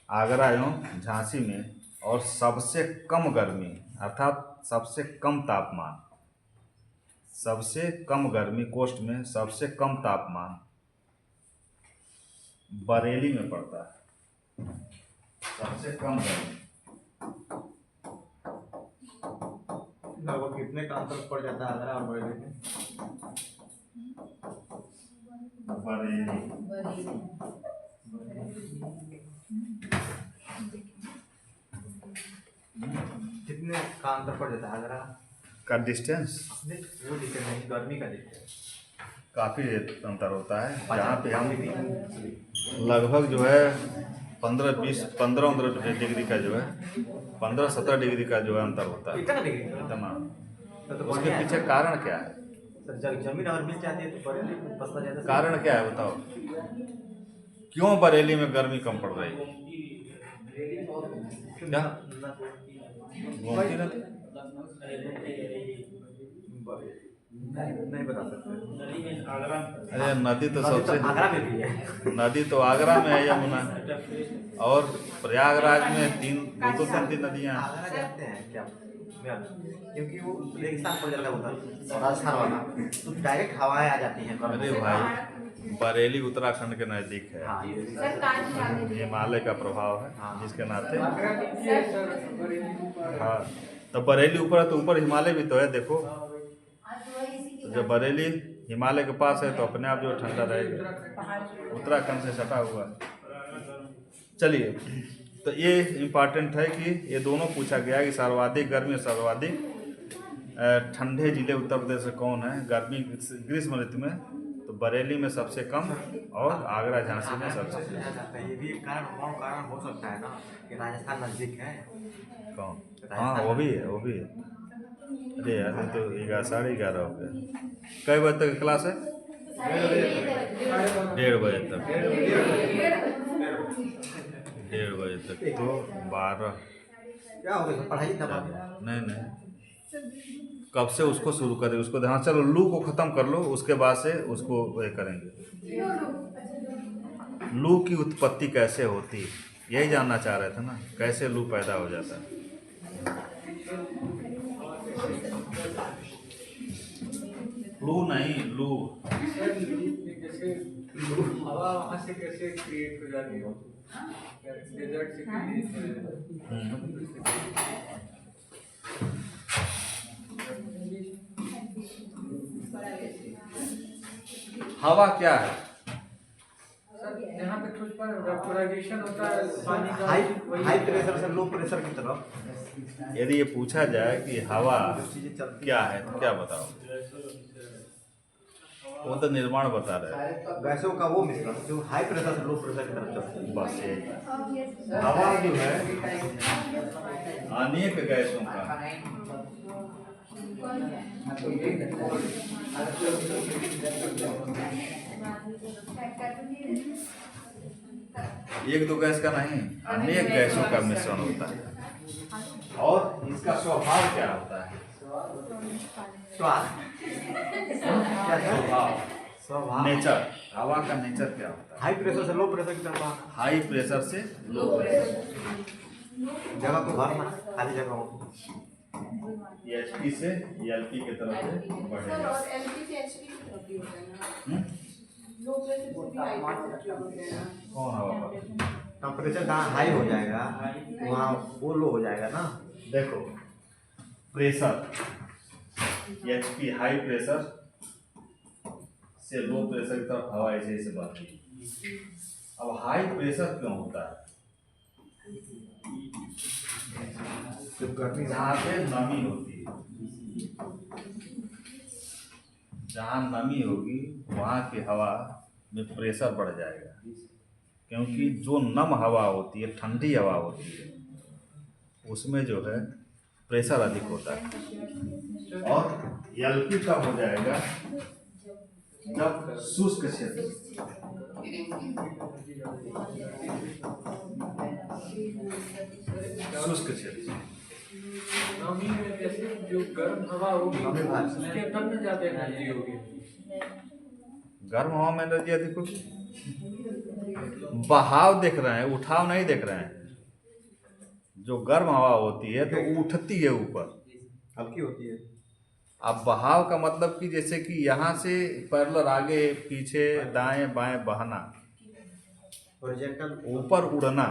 आगरा एवं झांसी में। और सबसे कम गर्मी अर्थात सबसे कम तापमान, सबसे कम गर्मी कोस्ट में सबसे कम तापमान बरेली में पड़ता है। सबसे कम गर्मी लगभग कितने का अंतर पड़ जाता है आगरा और बरेली में? बरेली कितने का अंतर पड़ जाता है आगरा का डिस्टेंस? वो डिस्टेंस नहीं, गर्मी का डिस्टेंस काफ़ी अंतर होता है। जहाँ पे हम लगभग जो है 15-20 डिग्री का जो है 15-17 डिग्री का जो है अंतर होता है। कितना डिग्री? इतना। तो उसके पीछे कारण क्या है? सर जमीन अगर मिल जाती है तो बरेली में पसंद जाता है। कारण क्या है बताओ, क्यों बरेली में गर्मी कम पड़ रही है? क्या घूमती रहती? नहीं बता सकते। अरे नदी तो सबसे आगरा में भी है। नदी तो आगरा में है यमुना, और प्रयागराज में 2-3 नदियाँ हैं। आगरा जानते हैं क्या? क्योंकि वो रेगिस्तान पर जगह होता है राजस्थान वाला, तो डायरेक्ट हवाएं आ जाती हैं। अरे भाई बरेली उत्तराखंड के नज़दीक है, हाँ ये हिमालय का प्रभाव है जिसके नाते। आगरा नीचे है सर, बरेली ऊपर है। हाँ तो बरेली ऊपर है तो ऊपर हिमालय भी तो है। देखो तो जब बरेली हिमालय के पास है तो अपने आप जो ठंडा रहेगा, उत्तराखंड से सटा हुआ है। चलिए तो ये इम्पॉर्टेंट है कि ये दोनों पूछा गया है कि सर्वाधिक गर्मी और सर्वाधिक ठंडे जिले उत्तर प्रदेश से कौन है गर्मी ग्रीष्म ऋतु में। तो बरेली में सबसे कम और आगरा झांसी में सबसे ज़्यादा। ये भी एक कारण हो सकता है ना कि राजस्थान नजदीक है। कौन? हाँ वो भी है, वो भी है। अरे यार तो 11:30 हो गया। कई बजे तक क्लास है? 1:30 बजे तक। 1:30 बजे तक तो 12। क्या हो गया पढ़ाई दबा? नहीं कब से उसको शुरू करें, उसको हाँ चलो लू को ख़त्म कर लो, उसके बाद से उसको ये करेंगे। लू की उत्पत्ति कैसे होती है यही जानना चाह रहे थे ना, कैसे लू पैदा हो जाता है। लू नहीं लू सर जैसे हवा वहाँ से कैसे क्रिएट हो जाती है? डेजर्ट से हवा क्या है? सर यहाँ पे कुछ पर वेपोराइजेशन होता है पानी का, हाई प्रेशर से लो प्रेशर की तरफ। यदि ये पूछा जाए कि हवा क्या है तो क्या बताओ? वो तो निर्माण बता रहे हैं। गैसों का वो मिश्रण जो हाई प्रेशर से लो प्रेशर की तरफ चलता है। बस यही हवा जो है अनेक गैसों का एक दो गैस का नहीं, अनेक गैसों का मिश्रण होता है। और इसका स्वभाव क्या होता है? स्वाद स्वभाव नेचर, हवा का नेचर क्या होता है? हाई प्रेशर से लो प्रेशर की तरफ हाई प्रेशर से लो प्रेशर, जगह को भरना खाली जगह हो एचपी से एलपी की तरफ से बढ़ेगा। कौन हवा पर टेम्परेचर जहाँ हाई हो जाएगा वहाँ वो लो हो जाएगा ना। देखो प्रेशर एचपी हाई प्रेशर से लो प्रेशर की तरफ हवा ऐसे ऐसे बढ़ती है। अब हाई प्रेशर क्यों होता है? जब गर्मी जहाँ पे नमी होती है, जहाँ नमी होगी वहाँ की हवा में प्रेशर बढ़ जाएगा, क्योंकि जो नम हवा होती है, ठंडी हवा होती है, उसमें जो है प्रेशर अधिक होता है। और एलपी कब हो जाएगा? जब शुष्क क्षेत्र शुष्क क्षेत्र नमी में जैसे जो गर्म हवा होगी उसके अंदर में ज्यादा एनर्जी होगी। गर्म हवा में एनर्जी अधिक होगी। बहाव देख रहे हैं, उठाव नहीं देख रहे हैं। जो गर्म हवा होती है तो उठती है ऊपर, हल्की होती है। अब बहाव का मतलब कि जैसे कि यहाँ से पैरेलल आगे पीछे दाएं बाएं बहना, हॉरिजॉन्टल ऊपर उड़ना।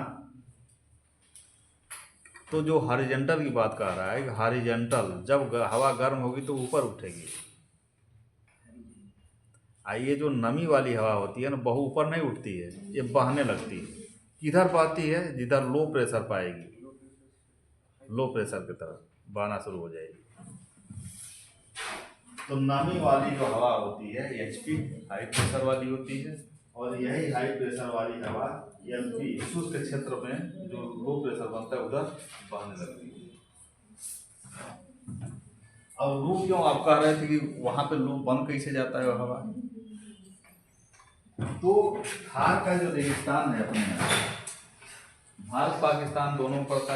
तो जो हॉरिजॉन्टल की बात कर रहा है, हॉरिजॉन्टल जब हवा गर्म होगी तो ऊपर उठेगी। ये जो नमी वाली हवा होती है ना, बहु ऊपर नहीं उठती है, ये बहने लगती है। किधर बहती है? जिधर लो प्रेशर पाएगी, लो प्रेशर की तरफ बहना शुरू हो जाएगी। तो नमी वाली जो हवा होती है एचपी हाई प्रेशर वाली होती है, और यही हाई प्रेशर वाली हवा एलपी शुष्क क्षेत्र में जो लो प्रेशर बनता है उधर बहने लगती है। अब लू क्यों आप कह रहे थे कि वहां पे लू बन कैसे जाता है हवा? तो थार का जो रेगिस्तान है अपने यहाँ, भारत पाकिस्तान दोनों पड़ता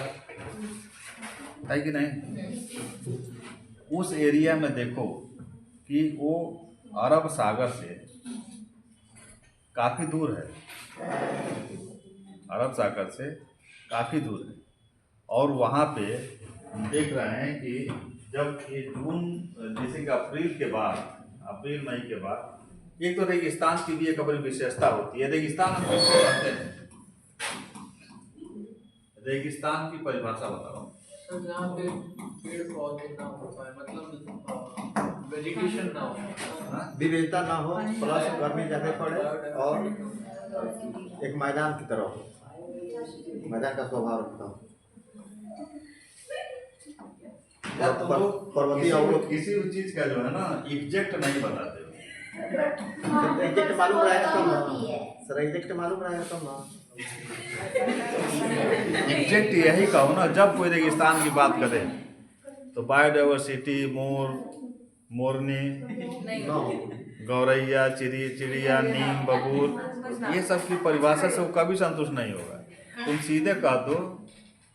है कि नहीं? उस एरिया में देखो कि वो अरब सागर से काफ़ी दूर है, अरब सागर से काफ़ी दूर है। और वहाँ पे हम देख रहे हैं कि जब ये जून जैसे कि अप्रैल के बाद, अप्रैल मई के बाद, एक तो रेगिस्तान की भी एक बड़ी विशेषता होती है। रेगिस्तान हम किसको कहते हैं? रेगिस्तान की परिभाषा बताओ। जहाँ पे पेड़ पौधे ना हो पाए, मतलब वेजिटेशन ना हो, विविधता ना हो, प्लस गर्मी ज़्यादा पड़े और एक मैदान की तरह हो, मैदान का स्वभाव रखता हो। पर्वतीय अवरोध किसी भी चीज का जो है ना एग्जैक्ट नहीं बताते हो। एग्जैक्ट मालूम रहेगा तब ना सर, एग्जैक्ट मालूम रहेगा तब ना। एग्जैक्ट यही कहो ना, जब कोई रेगिस्तान की बात करे तो बायोडाइवर्सिटी, मोर, मोरनी, गौरैया, चिड़िया, नीम, बबूल, ये सब की परिभाषा से वो कभी संतुष्ट नहीं होगा। तुम सीधे कह दो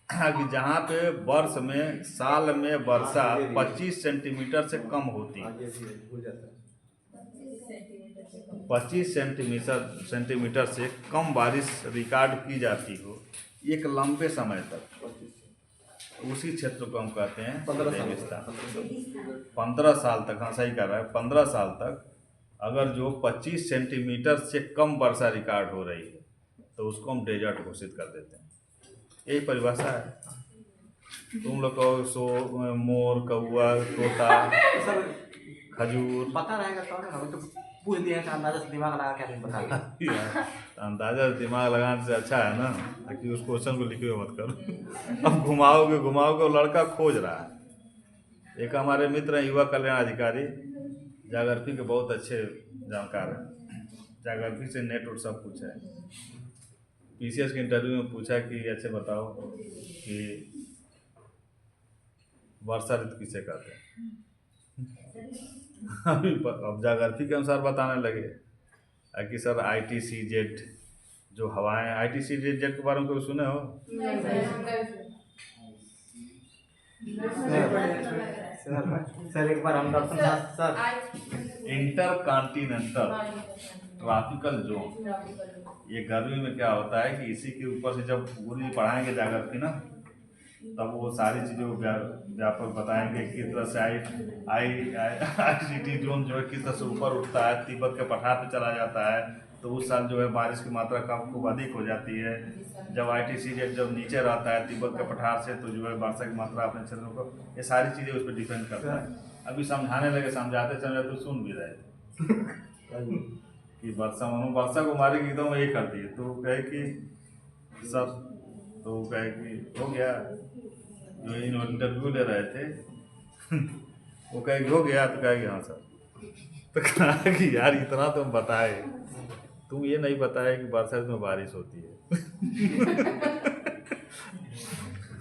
कि जहाँ पे वर्ष में, साल में वर्षा 25 सेंटीमीटर से कम होती है, 25 सेंटीमीटर से कम बारिश रिकॉर्ड की जाती हो एक लंबे समय तक, उसी क्षेत्र को हम कहते हैं रेगिस्तान। 15 साल तक, हाँ सही कह रहा है, 15 साल तक अगर जो 25 सेंटीमीटर से कम वर्षा रिकॉर्ड हो रही है तो उसको हम डेजर्ट घोषित कर देते हैं। यही परिभाषा है। तुम लोग कहो सो मोर, कौआ, तोता, खजूर, पता रहेगा तो ना, हमें तो पूछ दिया कि अंदाजा से दिमाग लगा क्या नहीं बता। अंदाजा दिमाग लगाने से अच्छा है ना कि उस क्वेश्चन को लिखे हुए मत करो। अब घुमाओगे वो लड़का खोज रहा है। एक हमारे मित्र हैं युवा कल्याण अधिकारी, जागृति के बहुत अच्छे जानकार हैं। जागृति से नेट और सब कुछ है। पीसीएस के इंटरव्यू में पूछा कि अच्छा बताओ कि वर्षा ऋतु किसे कहते हैं। अब जागृति के अनुसार बताने लगे कि सर ITCZ जो हवाएं, ITCZ के बारे में कोई सुने हो? सर एक बार हम दर्शन शास्त्र सर इंटरकॉन्टिनेंटल ट्रॉपिकल जोन, ये गर्मी में क्या होता है कि इसी के ऊपर से जब गुरु पढ़ाएंगे जागृति ना, तब वो सारी चीज़ों को व्यापक बताएंगे किस तरह से ICT जोन जो है किस तरह से ऊपर उठता है, तिब्बत के पठार पे चला जाता है, तो उस साल जो है बारिश की मात्रा कम खूब अधिक हो जाती है। जब ITCZ जब नीचे रहता है तिब्बत के पठार से, तो जो है वर्षा की मात्रा अपने क्षेत्रों को, ये सारी चीज़ें उस पर डिपेंड करता है। अभी समझाने लगे, समझाते समझाते तो सुन भी रहे थे कि वर्षा को मारेगी एकदम ये कर दिए, तो कहे कि सर, तो कहे कि हो गया, जो इंटरव्यू ले रहे थे वो कहे कि हो गया, तो कहे कि हाँ सर। तो कहा कि यार इतना तुम बताए, तुम ये नहीं बताया कि वर्षा ऋतु में बारिश होती है।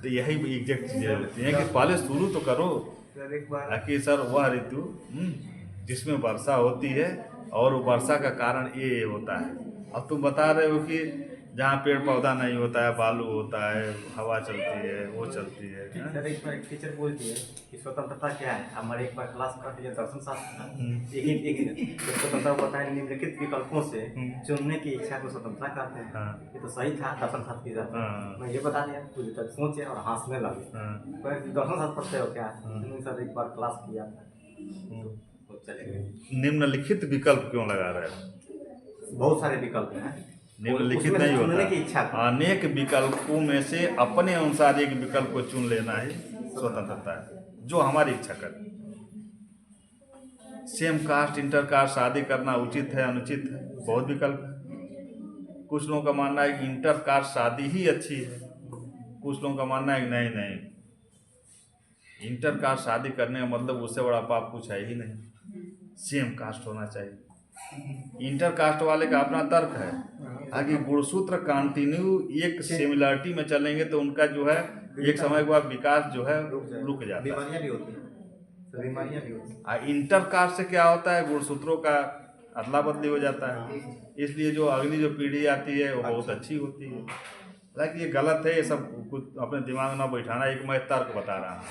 तो यही एग्जैक्ट चीजें होती हैं कि पहले शुरू तो करो कि सर वह ऋतु जिसमें वर्षा होती है और वर्षा का कारण ये होता है। अब तुम बता रहे हो कि जहाँ पेड़ पौधा नहीं होता है, बालू होता है, हवा चलती है, वो चलती है। सर एक बार एक टीचर बोलती है कि स्वतंत्रता क्या है। हमारे एक बार क्लास का टीचर दर्शन शास्त्र एक स्वतंत्रता बताए निम्नलिखित विकल्पों से चुनने की इच्छा को स्वतंत्रता कहते हैं। हाँ। ये तो सही था दर्शन शास्त्र की जाता हाँ। मैं ये बता दिया, कुछ तक सोचे और हंसने लगे। दर्शन शास्त्र पढ़ते हो क्या? सर एक बार क्लास किया तो चले गए। निम्नलिखित विकल्प क्यों लगा रहे हो? बहुत सारे विकल्प हैं, निम्नलिखित नहीं होता, अनेक विकल्पों में से अपने अनुसार एक विकल्प को चुन लेना ही स्वतंत्रता है, जो हमारी इच्छा करे। सेम कास्ट इंटर कास्ट शादी करना उचित है अनुचित है, बहुत विकल्प है। कुछ लोगों का मानना है कि इंटर कास्ट शादी ही अच्छी है, कुछ लोगों का मानना है कि नहीं नहीं, इंटर कास्ट शादी करने का मतलब उससे बड़ा पाप कुछ है ही नहीं, सेम कास्ट होना चाहिए। इंटर कास्ट वाले का अपना तर्क है, आगे गुणसूत्र कंटिन्यू एक सिमिलरिटी में चलेंगे तो उनका जो है एक समय के बाद विकास जो है रुक जाता है, बीमारियां भी होती हैं, बीमारियां भी होती हैं। इंटर कास्ट से क्या होता है, गुणसूत्रों का अदला बदली हो जाता है, इसलिए जो अगली जो पीढ़ी आती है वो बहुत अच्छी होती है। हालांकि ये गलत है, ये सब कुछ अपने दिमाग में ना बैठाना, एक मैं तर्क बता रहा हूँ।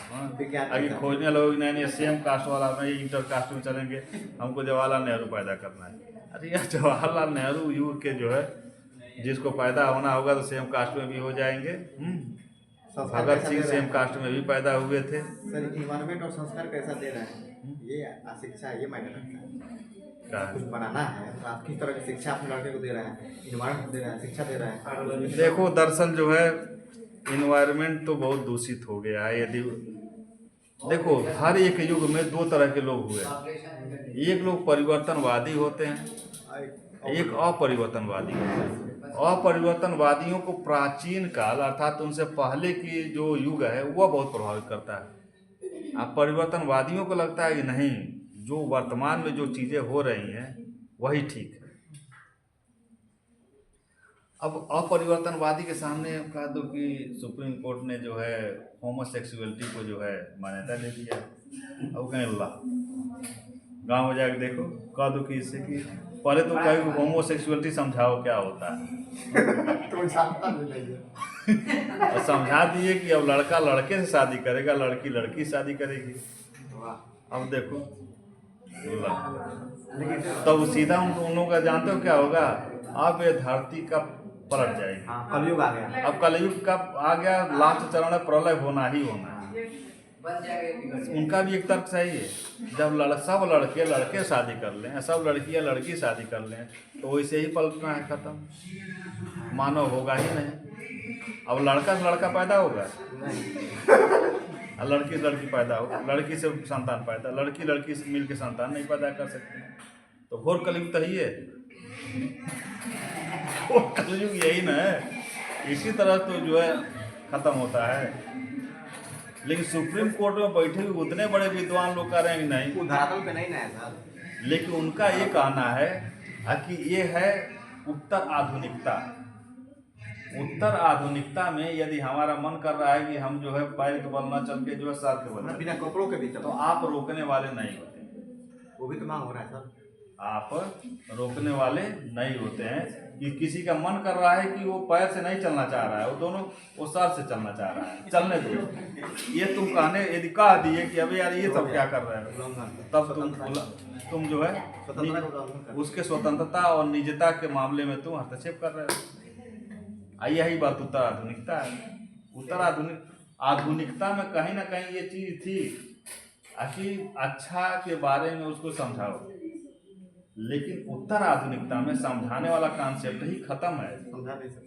आगे खोजने लोग नहीं सेम कास्ट वाला नहीं, इंटर कास्ट में चलेंगे, हमको जवाहरलाल नेहरू पैदा करना है। अरे यार जवाहरलाल नेहरू युग के जो है जिसको पैदा होना होगा तो सेम कास्ट में भी हो जाएंगे। भगत सिंह सेम कास्ट में भी पैदा हुए थे। सर इन्वायरमेंट और संस्कार कैसा दे रहे हैं, ये शिक्षा ये मायने रखता है। कुछ बनाना है तो आप किस तरह की शिक्षा अपने लड़के को दे रहे हैं, इन्वायरमेंट दे रहे हैं, शिक्षा दे रहे हैं। देखो दरअसल जो है इन्वायरमेंट तो बहुत दूषित हो गया है। यदि देखो हर एक युग में दो तरह के लोग हुए, एक लोग परिवर्तनवादी होते हैं, एक अपरिवर्तनवादी होते हैं। अपरिवर्तनवादियों को प्राचीन काल अर्थात उनसे पहले की जो युग है वह बहुत प्रभावित करता है। अब परिवर्तनवादियों को लगता है कि नहीं, जो वर्तमान में जो चीज़ें हो रही हैं वही ठीक है। अब अपरिवर्तनवादी के सामने कह दो कि सुप्रीम कोर्ट ने जो है होमोसेक्सुअलिटी को जो है मान्यता दे दिया, अब कहें अल्लाह गाँव में जाकर देखो, कह दो कि इससे कि पहले तो कहे होमोसेक्सुअलिटी समझाओ क्या होता है तो समझा दिए कि अब लड़का लड़के से शादी करेगा, लड़की लड़की से शादी करेगी। अब देखो तब सीधा उन लोगों का जानते हो क्या होगा, अब ये धरती का पलट जाएगी। कलयुग आ गया, अब कलयुग का आ गया, लास्ट चरण में प्रलय होना ही होना है। उनका भी एक तर्क सही है, जब सब लड़के लड़के शादी कर लें, सब लड़कियां लड़की शादी कर लें तो वैसे ही पलटना है, खत्म, मानव होगा ही नहीं। अब लड़का से लड़का पैदा होगा, लड़की से लड़की पैदा हो, लड़की से संतान पैदा, लड़की लड़की से मिल के संतान नहीं पैदा कर सकते, तो घोर कलयुग तो ही है। कलयुग यही ना है, इसी तरह तो जो है खत्म होता है। लेकिन सुप्रीम कोर्ट में बैठे हुए उतने बड़े विद्वान लोग कह रहे हैं कि नहीं, वो धरातल पे नहीं ना है सर। लेकिन उनका ये कहना है कि ये है उत्तर आधुनिकता। उत्तर आधुनिकता में यदि हमारा मन कर रहा है कि हम जो है पैर के बल न चल के जो है सर के बल, बिना कपड़ों के भी तो चलो, आप रोकने वाले नहीं होते, वो भी तो मांग हो रहा है सर। आप रोकने वाले नहीं होते हैं कि किसी का मन कर रहा है कि वो पैर से नहीं चलना चाह रहा है, वो दोनों वो सर से चलना चाह रहा है, चलने दो। ये तुम कहने यदि कह दिए कि अबे यार ये सब क्या कर रहे हो, तब तुम जो है उसके स्वतंत्रता और निजता के मामले में तुम हस्तक्षेप कर रहे हो। यही बात उत्तर आधुनिकता है। उत्तर आधुनिकता में कहीं ना कहीं ये चीज थी कि अच्छा के बारे में उसको समझाओ, लेकिन उत्तर आधुनिकता में समझाने वाला कॉन्सेप्ट ही खत्म है। समझा नहीं सर,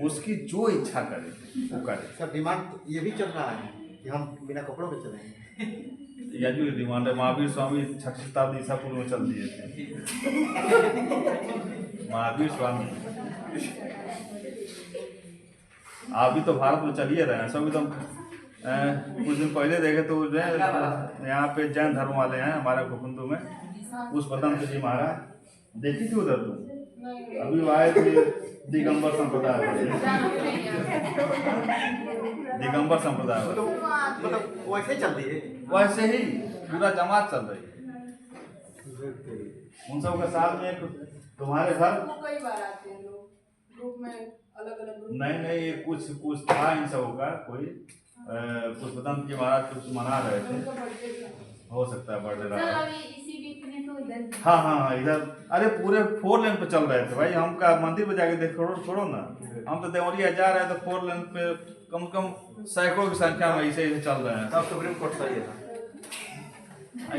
उसकी जो इच्छा करे वो करे। सर डिमांड ये भी चल रहा है कि हम बिना कपड़ों के चलेंगे। या जो डिमांड है, महावीर स्वामी 6 शताब्दी ईसा पूर्व में चल दिए थे। महावीर स्वामी आप भी तो भारत में चलिए रहे हैं सब एकदम। कुछ दिन पहले देखे तो जो है यहाँ पे जैन धर्म वाले हैं हमारे भूखुंदू में, उस पतंग जी महाराज देखी थी उधर तुम? अभी आए थे दिगंबर संप्रदाय वाले, दिगंबर संप्रदाय वाले, मतलब वैसे चलती है, वैसे ही पूरा जमात चल रही है। उन सब के साथ में तुम्हारे घर कई बार आते हैं लोग ग्रुप में, अलग अलग ग्रुप। नहीं ये कुछ था इन सबों का, कोई कुछ पतंग जी महाराज कुछ मना रहे थे, हो सकता है बर्थडे रहा। हाँ इधर, अरे पूरे 4 लेन पे चल रहे थे भाई। हम का मंदिर पे जाके देख छोड़ो ना, हम तो देवरिया जा रहे हैं तो 4 लेन पे कम से कम सैकड़ों की संख्या में ऐसे चल रहे हैं। तब सुप्रीम कोर्ट सही है।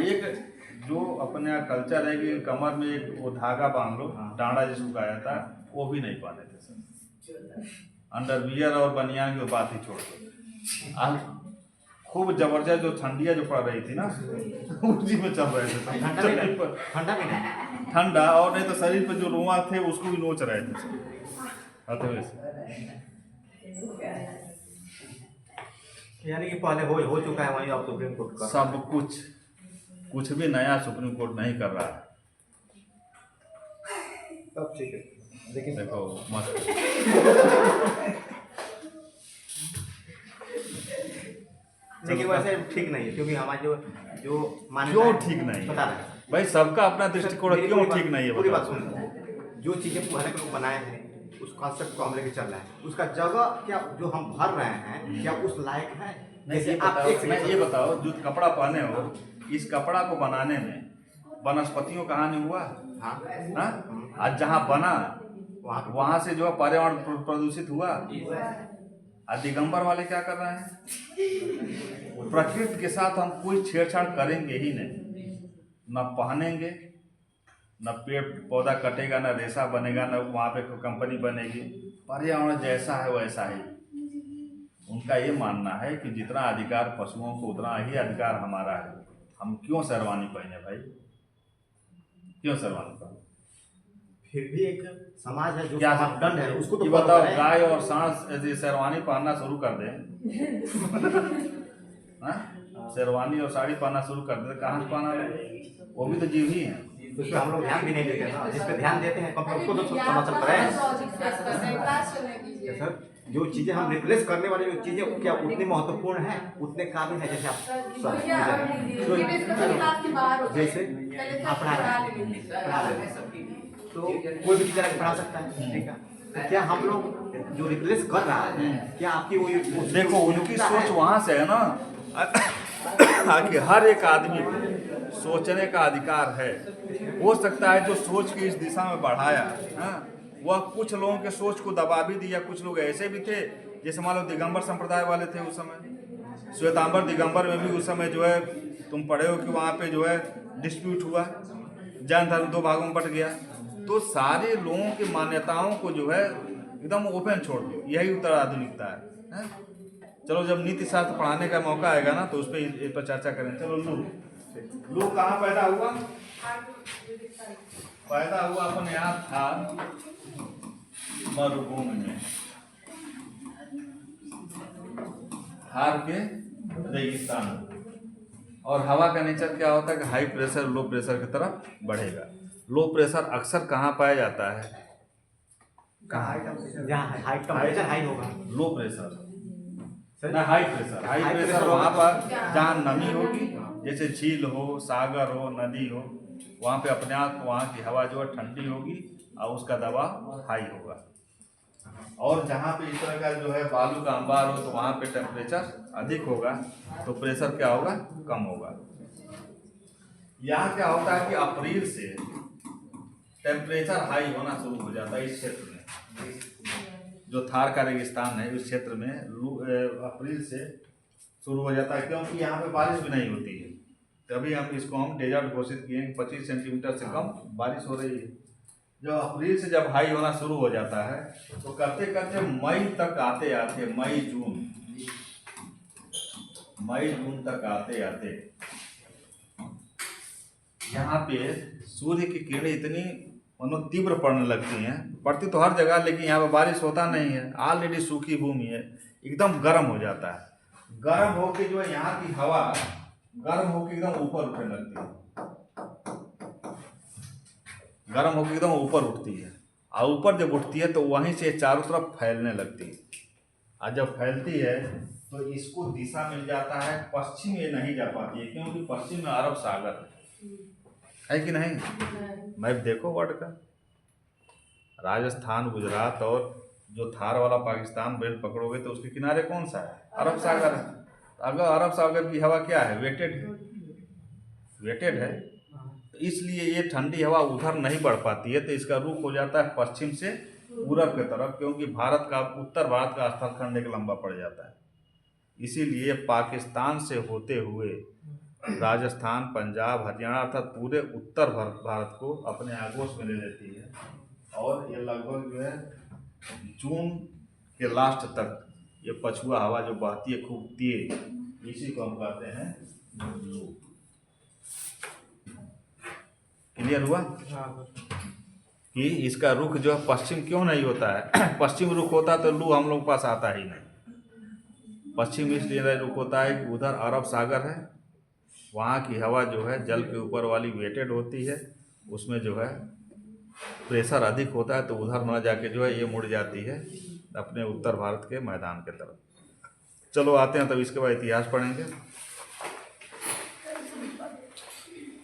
एक जो अपने यहाँ कल्चर है कि कमर में एक वो धागा बांध लो, डांडा जिसको कहा जाता है, वो भी नहीं पाने थे सर। अंडरवियर और बनियान की बात ही छोड़ दो। खूब जबरदस्त जो ठंडिया जो पड़ रही थी ना, उसी में चल रहे थे ठंडा में नहीं, ठंडा, और नहीं तो शरीर पे जो रुआ थे उसको भी नोच रहे थे। यानी कि पहले हो चुका है वहीं अब सुप्रीम कोर्ट का सब कुछ भी नया सुप्रीम कोर्ट नहीं कर रहा है। तब ठीक है, लेकिन देखो मस्त लेकिन वैसे ठीक नहीं है, क्योंकि हमारे जो मान्यता क्यों ठीक नहीं पता है नहीं भाई, सबका अपना दृष्टिकोण, क्यों ठीक नहीं है पूरी बात बताओ। सुन, जो चीजें पहले के लोग बनाए हैं उस कॉन्सेप्ट को हम लेके चल रहे हैं, उसका जगह क्या जो हम भर रहे हैं क्या उस लायक है? जैसे आप ये बताओ जो कपड़ा पहने हो, इस कपड़ा को बनाने में वनस्पतियों का हानि हुआ? हाँ, आज जहाँ बना वहाँ से जो है पर्यावरण प्रदूषित हुआ। दिगंबर वाले क्या कर रहे हैं? प्रकृति के साथ हम कोई छेड़छाड़ करेंगे ही नहीं, न पहनेंगे, न पेड़ पौधा कटेगा, न रेशा बनेगा, न वहाँ पे कोई कंपनी बनेगी। पर्यावरण जैसा है वैसा ही। उनका ये मानना है कि जितना अधिकार पशुओं को उतना ही अधिकार हमारा है। हम क्यों शेरवानी पहने भाई, क्यों शेरवानी पहने? फिर भी एक समाज है जो क्या मापदंड है उसको तो ये बताओ, गाय और सांस यदि शेरवानी पहनना शुरू कर दें, शेरवानी और साड़ी पहनना शुरू कर दें, कहाँ से पहना लें? वो भी तो जीव ही हैं। उस पर हम लोग ध्यान भी नहीं देते ना, जिस पे ध्यान देते हैं उसको तो समर्थन करें। सर जो चीजें हम रिप्लेस करने वाली जो चीजें क्या उतनी महत्वपूर्ण है, उतने काबिल है? जैसे आप जैसे तो कोई भी टीचर पढ़ा सकता है, ठीक है? तो क्या हम लोग जो रिप्लेस कर रहा है क्या आपकी वो देखो उनकी सोच वहां से है ना कि हर एक आदमी को सोचने का अधिकार है। हो सकता है जो सोच की इस दिशा में बढ़ाया, वह कुछ लोगों के सोच को दबा भी दिया। कुछ लोग ऐसे भी थे, जैसे मान लो दिगंबर संप्रदाय वाले थे उस समय, श्वेतांबर दिगंबर में भी उस समय जो है तुम पढ़े हो कि वहाँ पे जो है डिस्प्यूट हुआ, जैन धर्म 2 भागों में बट गया। तो सारे लोगों की मान्यताओं को जो है एकदम ओपन छोड़ दो, यही उत्तर आधुनिकता है। चलो जब नीति शास्त्र पढ़ाने का मौका आएगा ना तो उस पर चर्चा करें। चलो लू कहाँ पैदा हुआ? पैदा हुआ अपन यहाँ था मरुभूमि में, हार के रेगिस्तान। और हवा का नेचर क्या होता है कि हाई प्रेशर लो प्रेशर की तरफ बढ़ेगा। लो प्रेशर अक्सर कहाँ पाया जाता है? जहाँ हाई टेम्परेचर हाई होगा। लो प्रेशर ना हाई प्रेशर वहाँ पर जहाँ नमी होगी, जैसे झील हो, सागर हो, नदी हो, वहाँ पे अपने आप वहाँ की हवा जो है ठंडी होगी और उसका दबाव हाई होगा। और जहाँ पे इस तरह का जो है बालू का अंबार हो तो वहाँ पे टेम्परेचर अधिक होगा तो प्रेशर क्या होगा? कम होगा। यहाँ क्या होता है कि अप्रैल से टेम्परेचर हाई होना शुरू हो जाता है इस क्षेत्र में, जो थार का रेगिस्तान है उस क्षेत्र में अप्रैल से शुरू हो जाता है, क्योंकि यहाँ पे बारिश भी नहीं होती है। तभी हम इसको डेजर्ट घोषित किए हैं। 25 सेंटीमीटर से कम बारिश हो रही है। जब अप्रैल से जब हाई होना शुरू हो जाता है तो करते करते मई तक आते आते मई जून तक आते आते यहाँ पे सूर्य की किरणें इतनी तीव्र पड़ने लगती हैं। पड़ती तो हर जगह, लेकिन यहाँ पे बारिश होता नहीं है। ऑलरेडी सूखी भूमि है, एकदम गर्म हो जाता है। गर्म होके जो है यहाँ की हवा गर्म होके एकदम ऊपर उठने लगती है, गर्म होके एकदम ऊपर उठती है। और ऊपर जब उठती है तो वहीं से चारों तरफ फैलने लगती है। और जब फैलती है तो इसको दिशा मिल जाता है। पश्चिम ये नहीं जा पाती है, क्योंकि पश्चिम में अरब सागर है कि नहीं? मैप देखो वर्ल्ड का, राजस्थान, गुजरात और जो थार वाला पाकिस्तान बेल्ट पकड़ोगे तो उसके किनारे कौन सा है? अरब सागर है। अगर अरब सागर की हवा क्या है? वेटेड है। तो इसलिए ये ठंडी हवा उधर नहीं बढ़ पाती है, तो इसका रुख हो जाता है पश्चिम से पूरब की तरफ, क्योंकि उत्तर भारत का स्थलखंड एक लंबा पड़ जाता है। इसीलिए पाकिस्तान से होते हुए राजस्थान, पंजाब, हरियाणा अर्थात पूरे उत्तर भारत को अपने आगोश में ले लेती है। और ये लगभग जो है जून के लास्ट तक ये पछुआ हवा जो बहती है खूब तेज, इसी को हम कहते हैं लू। क्लियर हुआ कि इसका रुख जो है पश्चिम क्यों नहीं होता है? पश्चिम रुख होता तो लू हम लोग के पास आता ही नहीं। पश्चिम इसलिए रुख होता है कि उधर अरब सागर है, वहाँ की हवा जो है जल के ऊपर वाली वेटेड होती है, उसमें जो है प्रेशर अधिक होता है, तो उधर न जाके जो है ये मुड़ जाती है अपने उत्तर भारत के मैदान के तरफ। चलो आते हैं, तब इसके बाद इतिहास पढ़ेंगे।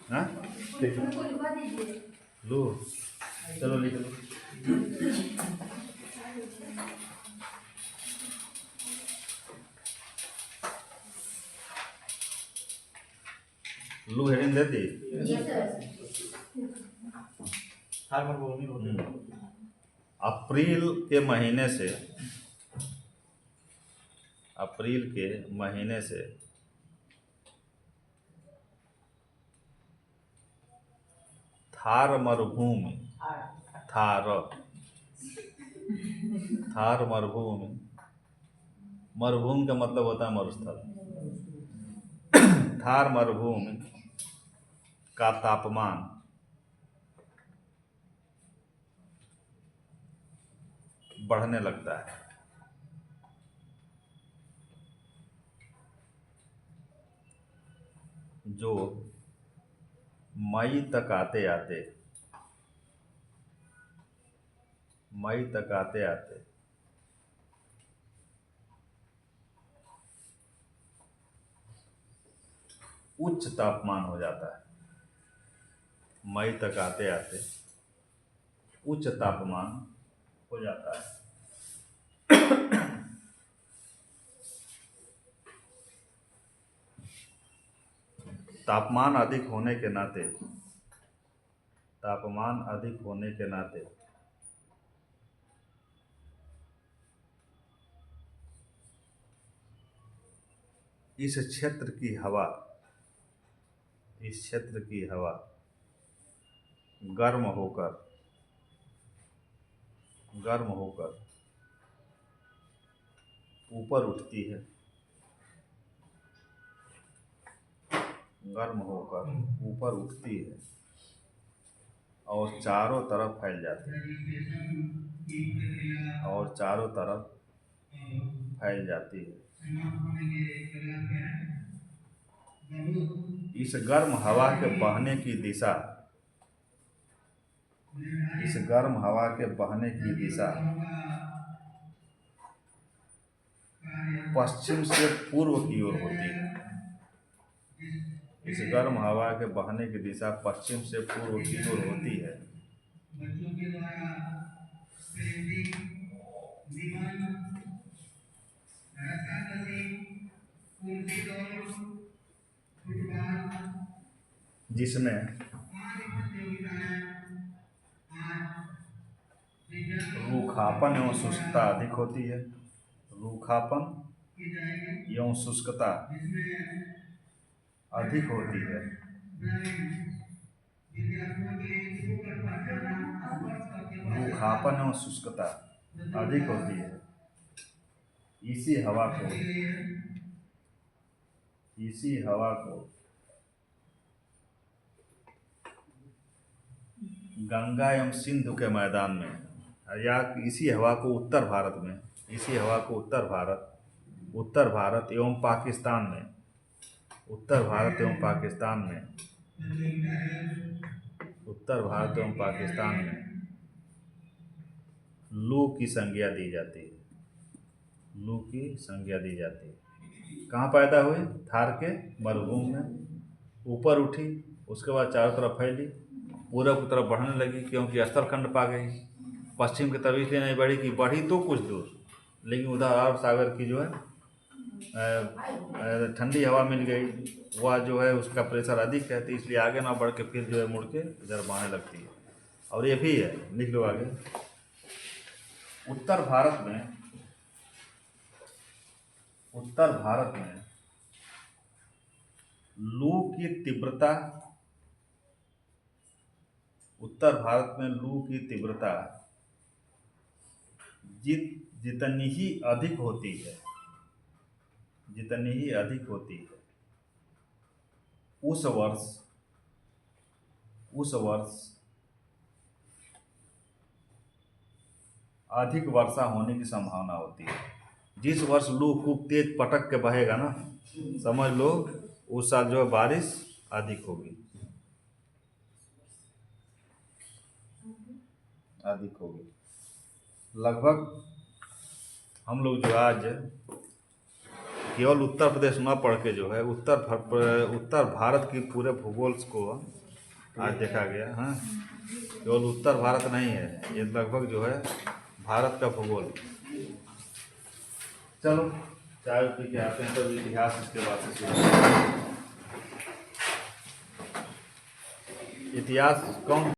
हाँ लो, चलो लिख लो। लू हेडिंग दे दी। अप्रैल के महीने से थार मरुभूमि का मतलब होता है मरुस्थल। थार मरुभूमि का तापमान बढ़ने लगता है। जो मई तक आते आते उच्च तापमान हो जाता है। मई तक आते आते उच्च तापमान हो जाता है। तापमान अधिक होने के नाते इस क्षेत्र की हवा गर्म होकर ऊपर उठती है। और चारों तरफ फैल जाती है। इस गर्म हवा के बहने की दिशा, इस गर्म हवा के बहने की दिशा पश्चिम से पूर्व की ओर होती है। इस गर्म हवा के बहने की दिशा पश्चिम से पूर्व की ओर होती है। जिसमें रूखापन एवं शुष्कता अधिक होती है। रूखापन एवं शुष्कता अधिक होती है। रूखापन एवं शुष्कता अधिक होती है। इसी हवा को गंगा एवं सिंधु के मैदान में, या इसी हवा को उत्तर भारत में, इसी हवा को उत्तर भारत एवं पाकिस्तान में, उत्तर भारत एवं पाकिस्तान में, उत्तर भारत एवं पाकिस्तान में लू की संज्ञा दी जाती है। लू की संज्ञा दी जाती है। कहाँ पैदा हुई? थार के मरुभूमि में। ऊपर उठी, उसके बाद चारों तरफ फैली, पूरब की तरफ बढ़ने लगी क्योंकि स्थलखंड पा गई। पश्चिम की तरफ इसलिए नहीं बढ़ी कि बढ़ी तो कुछ दूर, लेकिन उधर अरब सागर की जो है ठंडी हवा मिल गई, वह जो है उसका प्रेशर अधिक है, तो इसलिए आगे ना बढ़ के फिर जो है मुड़ के इधर बहने लगती है। और ये भी है, लिख लो आगे। उत्तर भारत में लू की तीव्रता, उत्तर भारत में लू की तीव्रता जितनी ही अधिक होती है, उस वर्ष अधिक वर्षा होने की संभावना होती है। जिस वर्ष लू खूब तेज पटक के बहेगा ना, समझ लो उस साल जो है बारिश अधिक होगी। लगभग हम लोग जो आज केवल उत्तर प्रदेश न पढ़ के जो है उत्तर भारत की पूरे भूगोल को आज देखा गया। हाँ, केवल उत्तर भारत नहीं है, ये लगभग जो है भारत का भूगोल। चलो चाय पी के आते हैं, तब इतिहास इसके बाद से शुरू। इतिहास कौन